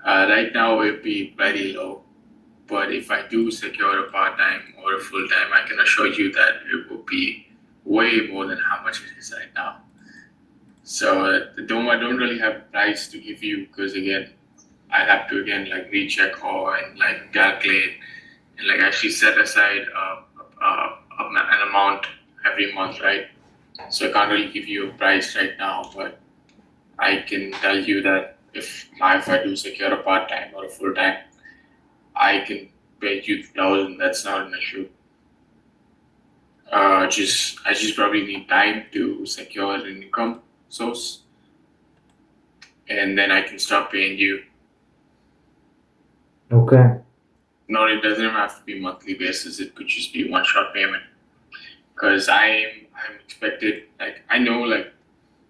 Right now, it would be very low. But if I do secure a part time or a full time, I can assure you that it will be way more than how much it is right now. So I don't really have price to give you because again, I have to again like recheck or and like calculate and like actually set aside an amount every month, right? So I can't really give you a price right now, but I can tell you that if I do secure a part time or a full time, I can pay you 2,000. That's not an issue. Just I just probably need time to secure an income source, and then I can start paying you. Okay. No, it doesn't have to be monthly basis. It could just be one shot payment. Because I'm expected, like I know like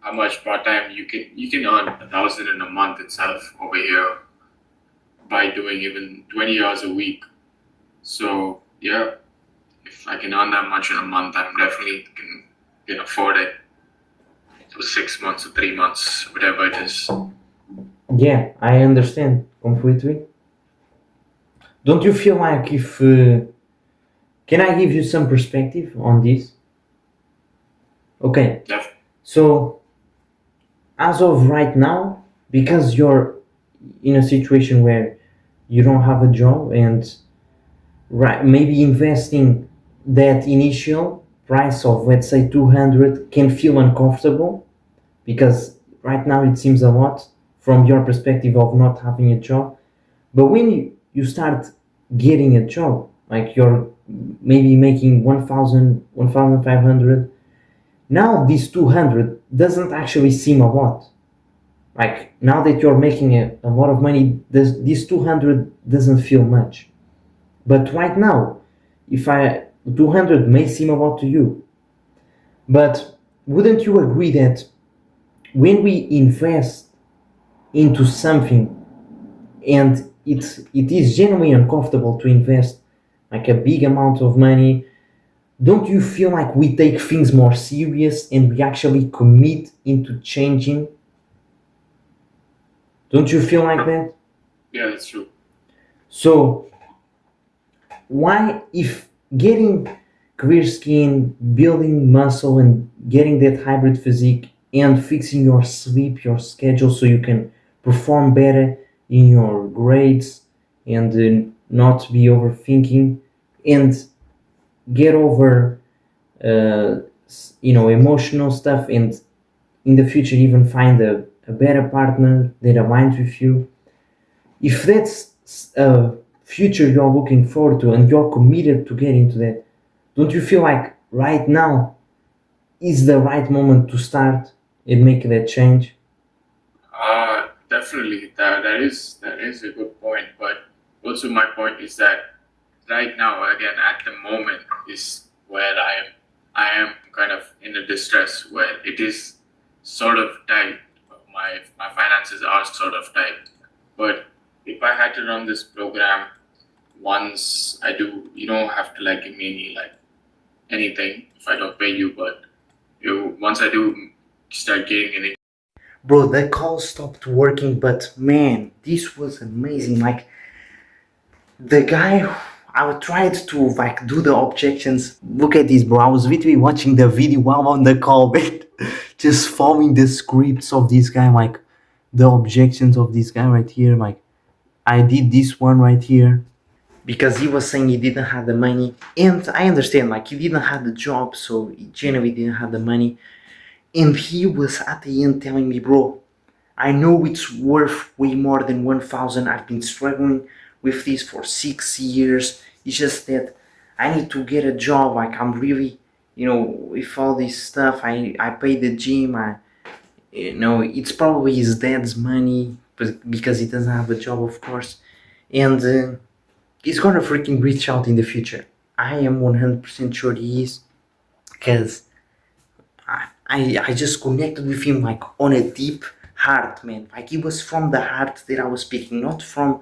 how much part time you can earn 1,000 in a month itself over here by doing even 20 hours a week. So yeah, if I can earn that much in a month, I'm definitely can afford it for 6 months or 3 months, whatever it is. Yeah, I understand completely. Don't you feel like if can I give you some perspective on this? Okay, Def- so as of right now, because you're in a situation where you don't have a job and right, maybe investing that initial price of let's say 200 can feel uncomfortable because right now it seems a lot from your perspective of not having a job. But when you start getting a job, like you're maybe making 1000, 1500, now this 200 doesn't actually seem a lot. Like now that you're making a lot of money, this 200 doesn't feel much. But right now, if I 200 may seem a lot to you, but wouldn't you agree that when we invest into something and it is genuinely uncomfortable to invest like a big amount of money, don't you feel like we take things more serious and we actually commit into changing? Don't you feel like that? yeah, that's true. So why, if getting clear skin, building muscle, and getting that hybrid physique, and fixing your sleep, your schedule, so you can perform better in your grades and not be overthinking, and get over, uh, emotional stuff, and in the future even find a better partner that aligns with you. If that's a future you're looking forward to and you're committed to get into that, don't you feel like right now is the right moment to start and make that change? Definitely that is a good point. But also my point is that right now, again, at the moment, is where I am kind of in a distress where it is sort of tight. My finances are sort of tight. But if I had to run this program, once I do, you don't have to like give me anything if I don't pay you. But once I do start getting an Bro, the call stopped working, but man, this was amazing. Like the guy, I tried to like do the objections. Look at this, bro. I was literally watching the video while on the call, but just following the scripts of this guy, like the objections of this guy right here. Like I did this one right here because he was saying he didn't have the money, and I understand. Like he didn't have the job, so he genuinely didn't have the money. And he was at the end telling me, bro, I know it's worth way more than 1000. I've been struggling with this for 6 years. It's just that I need to get a job. Like I'm really, with all this stuff, I pay the gym. It's probably his dad's money, but because he doesn't have a job, of course. And he's gonna freaking reach out in the future. I am 100% sure he is, because I just connected with him like on a deep heart, man. Like it was from the heart that I was speaking, not from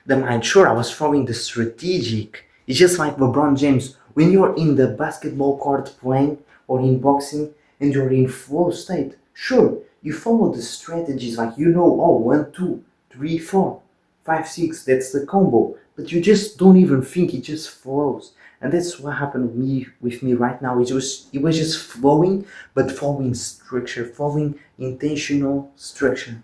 the mind. Sure, I was following the strategic. It's just like LeBron James. When you're in the basketball court playing or in boxing and you're in flow state, sure, you follow the strategies like oh, 1, 2, 3, 4, 5, 6, that's the combo. But you just don't even think, it just flows. And that's what happened with me right now. It was just flowing, but following structure, following intentional structure.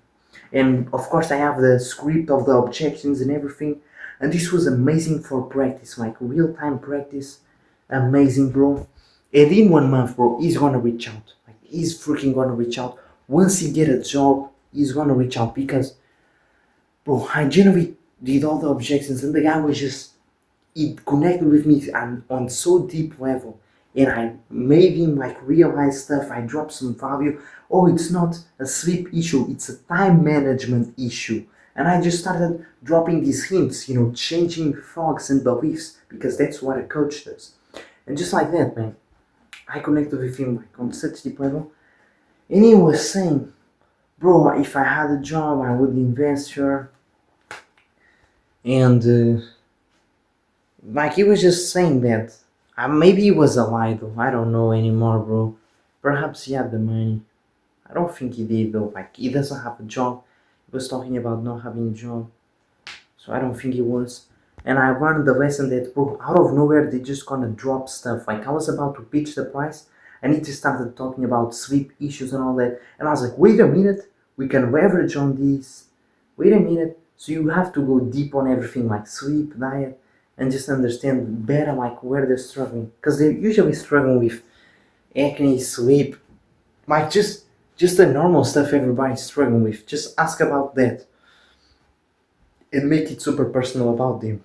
And of course I have the script of the objections and everything, and this was amazing for practice, like real-time practice. amazing, bro. And in 1 month, bro, he's gonna reach out. Like he's freaking gonna reach out. Once he get a job, he's gonna reach out because, bro, I genuinely did all the objections, and the guy was just he connected with me on so deep level, and I made him like realize stuff. I dropped some value. Oh, it's not a sleep issue, it's a time management issue. And I just started dropping these hints, changing thoughts and beliefs, because that's what a coach does. And just like that, man, I connected with him like on such deep level, and he was saying, bro, if I had a job, I would invest here, and like he was just saying that. Maybe it was a lie though. I don't know anymore, bro. Perhaps he had the money. I don't think he did though. Like he doesn't have a job. He was talking about not having a job, so I don't think he was. And I learned the lesson that, bro, out of nowhere they just gonna drop stuff. Like I was about to pitch the price, and he just started talking about sleep issues and all that. And I was like, wait a minute, we can leverage on this. Wait a minute. So you have to go deep on everything like sleep, diet, and just understand better like where they're struggling, because they're usually struggling with acne, sleep, like just the normal stuff everybody's struggling with. Just ask about that and make it super personal about them.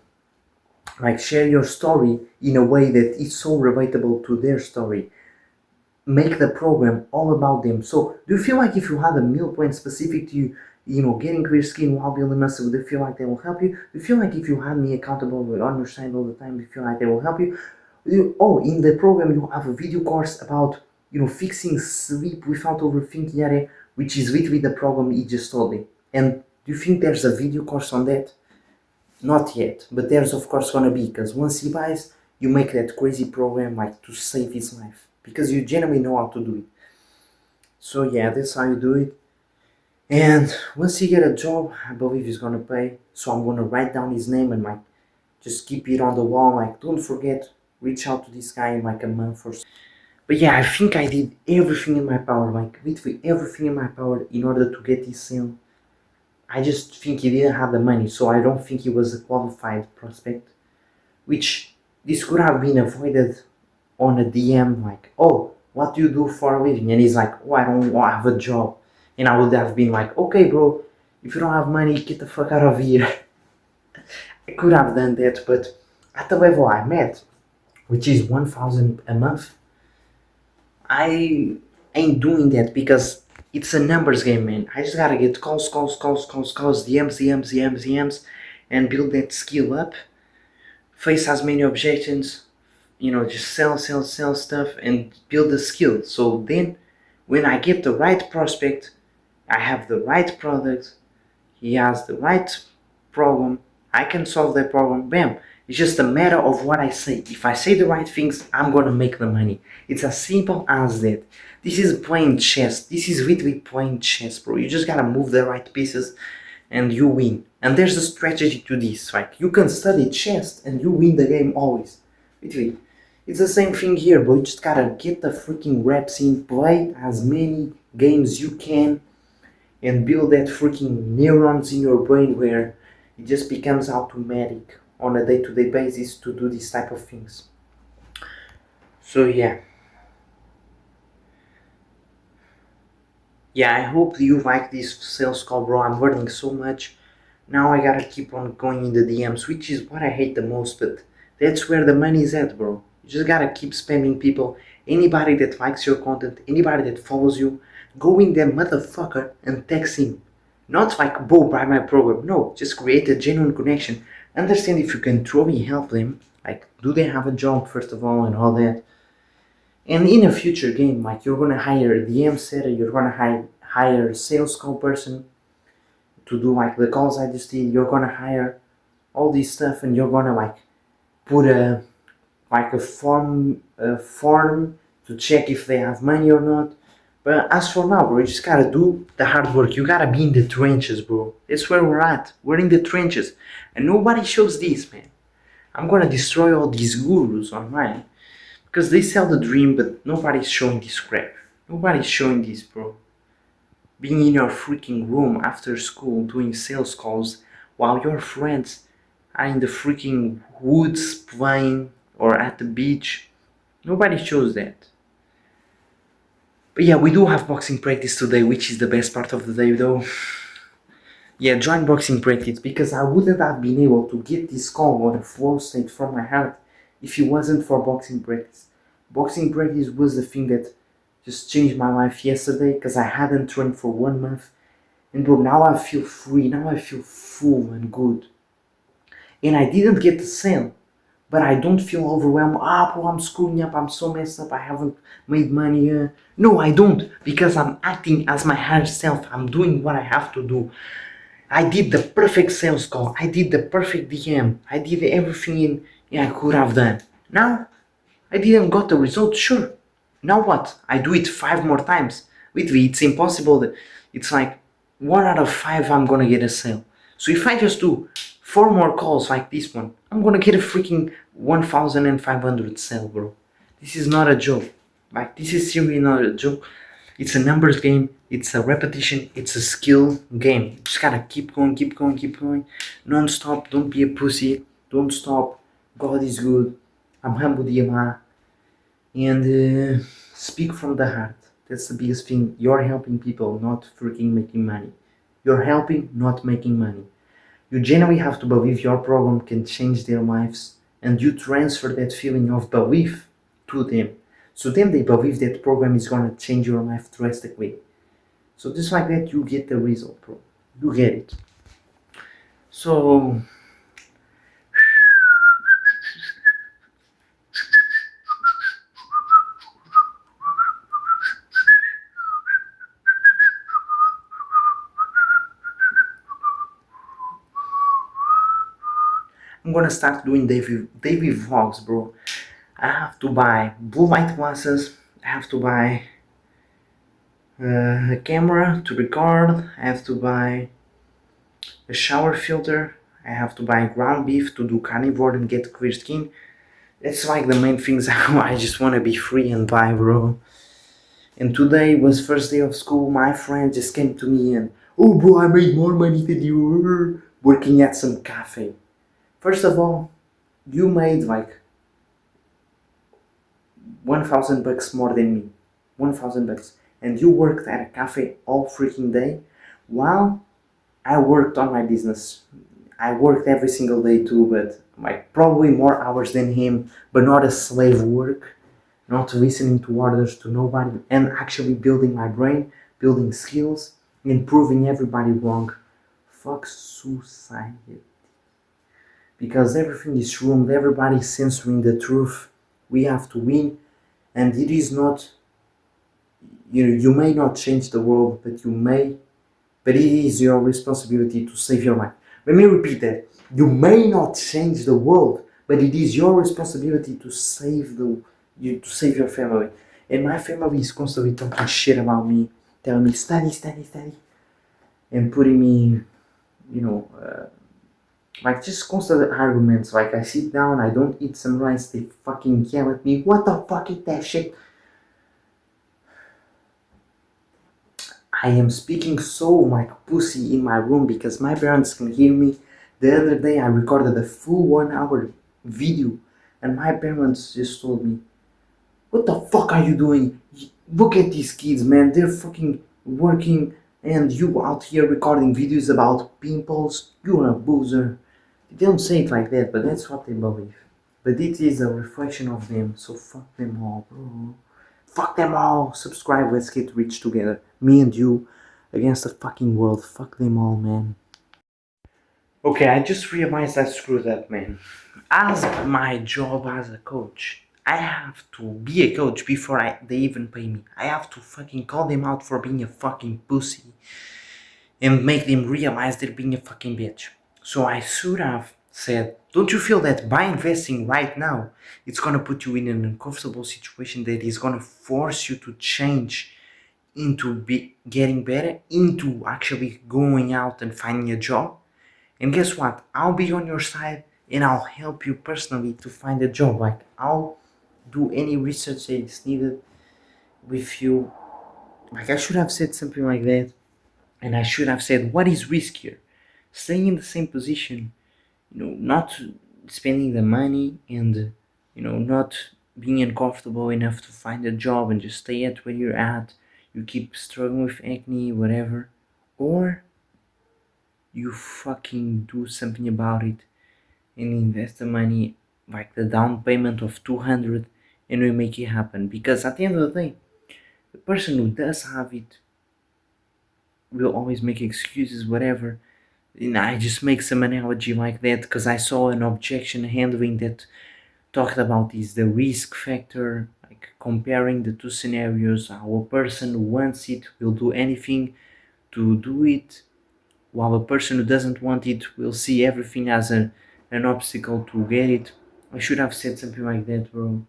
Like share your story in a way that is so relatable to their story. Make the program all about them. So do you feel like if you had a meal plan specific to you, getting clear skin while building muscle, do you feel like they will help you? Do you feel like if you had me accountable on your side all the time, do you feel like they will help you? In the program you have a video course about fixing sleep without overthinking it, which is literally the problem he just told me. And do you think there's a video course on that? Not yet, but there's of course gonna be, because once he buys, you make that crazy program like to save his life, because you genuinely know how to do it. So yeah, that's how you do it. And once he get a job, I believe he's gonna pay. So I'm gonna write down his name and like just keep it on the wall. Like don't forget, reach out to this guy in like a month or so. But yeah, I think I did everything in my power, like literally everything in my power in order to get this sale. I just think he didn't have the money, so I don't think he was a qualified prospect. Which this could have been avoided on a DM like, oh, what do you do for a living? And he's like, oh, I don't have a job. And I would have been like, okay, bro, if you don't have money, get the fuck out of here. I could have done that, but at the level I'm at, which is 1,000 a month, I ain't doing that because it's a numbers game, man. I just gotta get calls, DMs, DMs, and build that skill up. Face as many objections, just sell stuff and build the skill. So then, when I get the right prospect, I have the right product, he has the right problem, I can solve that problem, bam. It's just a matter of what I say. If I say the right things, I'm gonna make the money. It's as simple as that. This is playing chess. This is literally playing chess, bro. You just gotta move the right pieces and you win. And there's a strategy to this. Like, you can study chess and you win the game always. Literally. It's the same thing here, bro. You just gotta get the freaking reps in, play as many games you can, and build that freaking neurons in your brain where it just becomes automatic on a day-to-day basis to do these type of things. So yeah, I hope you like this sales call, bro. I'm learning so much. Now I gotta keep on going in the DMs, which is what I hate the most, but that's where the money is at, bro. You just gotta keep spamming people. Anybody that likes your content, anybody that follows you, go in there, motherfucker, and text him. Not like, bro, buy my program. No, just create a genuine connection. Understand if you can truly help them. Like, do they have a job, first of all, and all that. And in a future game, like, you're gonna hire a DM setter, you're gonna hire a sales call person to do like the calls I just did. You're gonna hire all this stuff, and you're gonna like put a form to check if they have money or not. But as for now, bro, you just gotta do the hard work. You gotta be in the trenches, bro. That's where we're at. We're in the trenches. And nobody shows this, man. I'm gonna destroy all these gurus online, because they sell the dream, but nobody's showing this crap. Nobody's showing this, bro. Being in your freaking room after school doing sales calls while your friends are in the freaking woods playing or at the beach Nobody shows that. But yeah, we do have boxing practice today, which is the best part of the day though. Yeah, join boxing practice because I wouldn't have been able to get this call or the flow state from my heart if it wasn't for boxing practice. Boxing practice was the thing that just changed my life yesterday because I hadn't trained for 1 month. And bro, now I feel free, now I feel full and good. And I didn't get the sale, but I don't feel overwhelmed. Bro, I'm screwing up, I'm so messed up, I haven't made money. No, I don't, because I'm acting as my higher self. I'm doing what I have to do. I did the perfect sales call. I did the perfect DM. I did everything I could have done. Now, I didn't got the result, sure. Now what? I do it 5 more times. With me, it's impossible. It's like 1 out of 5 I'm gonna get a sale. So if I just do 4 more calls like this one, I'm gonna get a freaking 1,500 sale, bro. This is not a joke. Like, this is seriously not a joke. It's a numbers game, it's a repetition, it's a skill game. You just gotta keep going, keep going, keep going. Non-stop, don't be a pussy, don't stop. God is good. Alhamdulillah. And speak from the heart. That's the biggest thing. You're helping people, not freaking making money. You're helping, not making money. You genuinely have to believe your program can change their lives, and you transfer that feeling of belief to them. So then they believe that program is gonna change your life drastically. So just like that, you get the result, bro. You get it. So I'm gonna start doing daily vlogs, bro. I have to buy blue light glasses. I have to buy a camera to record. I have to buy a shower filter. I have to buy ground beef to do carnivore and get clear skin. That's like the main things I just want to be free and buy, bro. And today was first day of school. My friend just came to me and, oh, bro, I made more money than you were working at some cafe. First of all, you made like 1,000 bucks more than me. 1,000 bucks. And you worked at a cafe all freaking day while I worked on my business. I worked every single day too, but like probably more hours than him, but not a slave work, not listening to orders to nobody, and actually building my brain, building skills, and proving everybody wrong. Fuck society. Because everything is wrong, everybody's censoring the truth. We have to win, and it is not, you may not change the world, but it is your responsibility to save your life. Let me repeat that. You may not change the world, but it is your responsibility to save your family. And my family is constantly talking shit about me, telling me study, study, study, and putting me, like just constant arguments. Like I sit down, I don't eat some rice, they fucking yell at me. What the fuck is that shit? I am speaking so like pussy in my room because my parents can hear me. The other day I recorded a full 1 hour video and my parents just told me, what the fuck are you doing? Look at these kids, man, they're fucking working and you out here recording videos about pimples. You're a boozer. They don't say it like that, but that's what they believe. But it is a reflection of them, so fuck them all, bro. Fuck them all. Subscribe, let's get rich together. Me and you against the fucking world. Fuck them all, man. Okay, I just realized I screwed up, man. As my job as a coach, I have to be a coach before they even pay me. I have to fucking call them out for being a fucking pussy and make them realize they're being a fucking bitch. So I should have said, don't you feel that by investing right now, it's gonna put you in an uncomfortable situation that is gonna force you to change into getting better, into actually going out and finding a job? And guess what? I'll be on your side and I'll help you personally to find a job. Like, I'll do any research that is needed with you. Like, I should have said something like that. And I should have said, what is riskier? Staying in the same position, not spending the money and, not being uncomfortable enough to find a job and just stay at where you're at, you keep struggling with acne, whatever, or you fucking do something about it and invest the money, like the down payment of 200, and we make it happen. Because at the end of the day, the person who does have it will always make excuses, whatever. And I just make some analogy like that because I saw an objection handling that talked about is the risk factor, like comparing the two scenarios. How a person who wants it will do anything to do it, while a person who doesn't want it will see everything as an obstacle to get it. I should have said something like that, bro.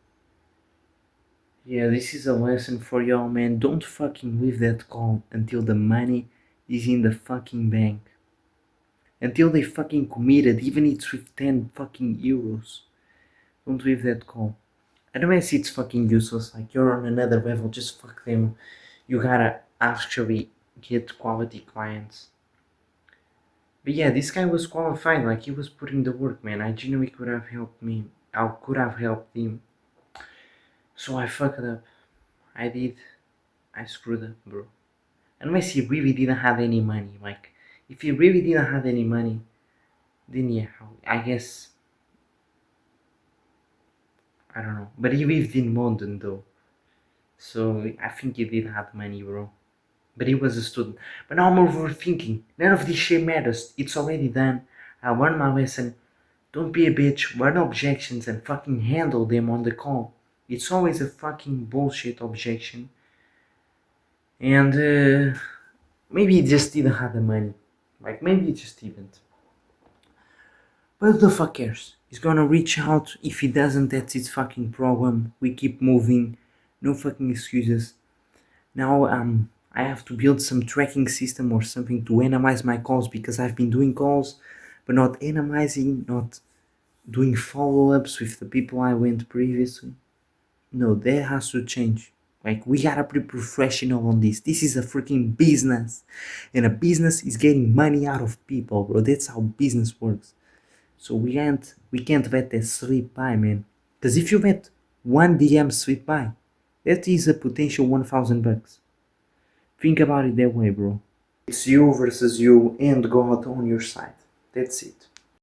Yeah, this is a lesson for y'all, man. Don't fucking leave that call until the money is in the fucking bank. Until they fucking committed, even if it's with 10 fucking euros. Don't leave that call. Otherwise, it's fucking useless. Like, you're on another level, just fuck them. You gotta actually get quality clients. But yeah, this guy was qualified, like, he was putting the work, man. I genuinely could have helped me. I could have helped him. So I fucked up. I did. I screwed up, bro. Unless he really didn't have any money. Like, if he really didn't have any money, then yeah, I guess. I don't know. But he lived in London, though. So I think he did have money, bro. But he was a student. But now I'm overthinking. None of this shit matters. It's already done. I learned my lesson. Don't be a bitch. Learn objections and fucking handle them on the call. It's always a fucking bullshit objection. And maybe he just didn't have the money. Like, maybe he just didn't. But who the fuck cares? He's gonna reach out. If he doesn't, that's his fucking problem. We keep moving. No fucking excuses. Now I have to build some tracking system or something to analyze my calls because I've been doing calls but not analyzing, not doing follow-ups with the people I went previously. No, that has to change. Like, we gotta be professional on this. This is a freaking business. And a business is getting money out of people, bro. That's how business works. So we can't let that slip by, man. Because if you let one DM slip by, that is a potential $1,000. Think about it that way, bro. It's you versus you and God on your side. That's it.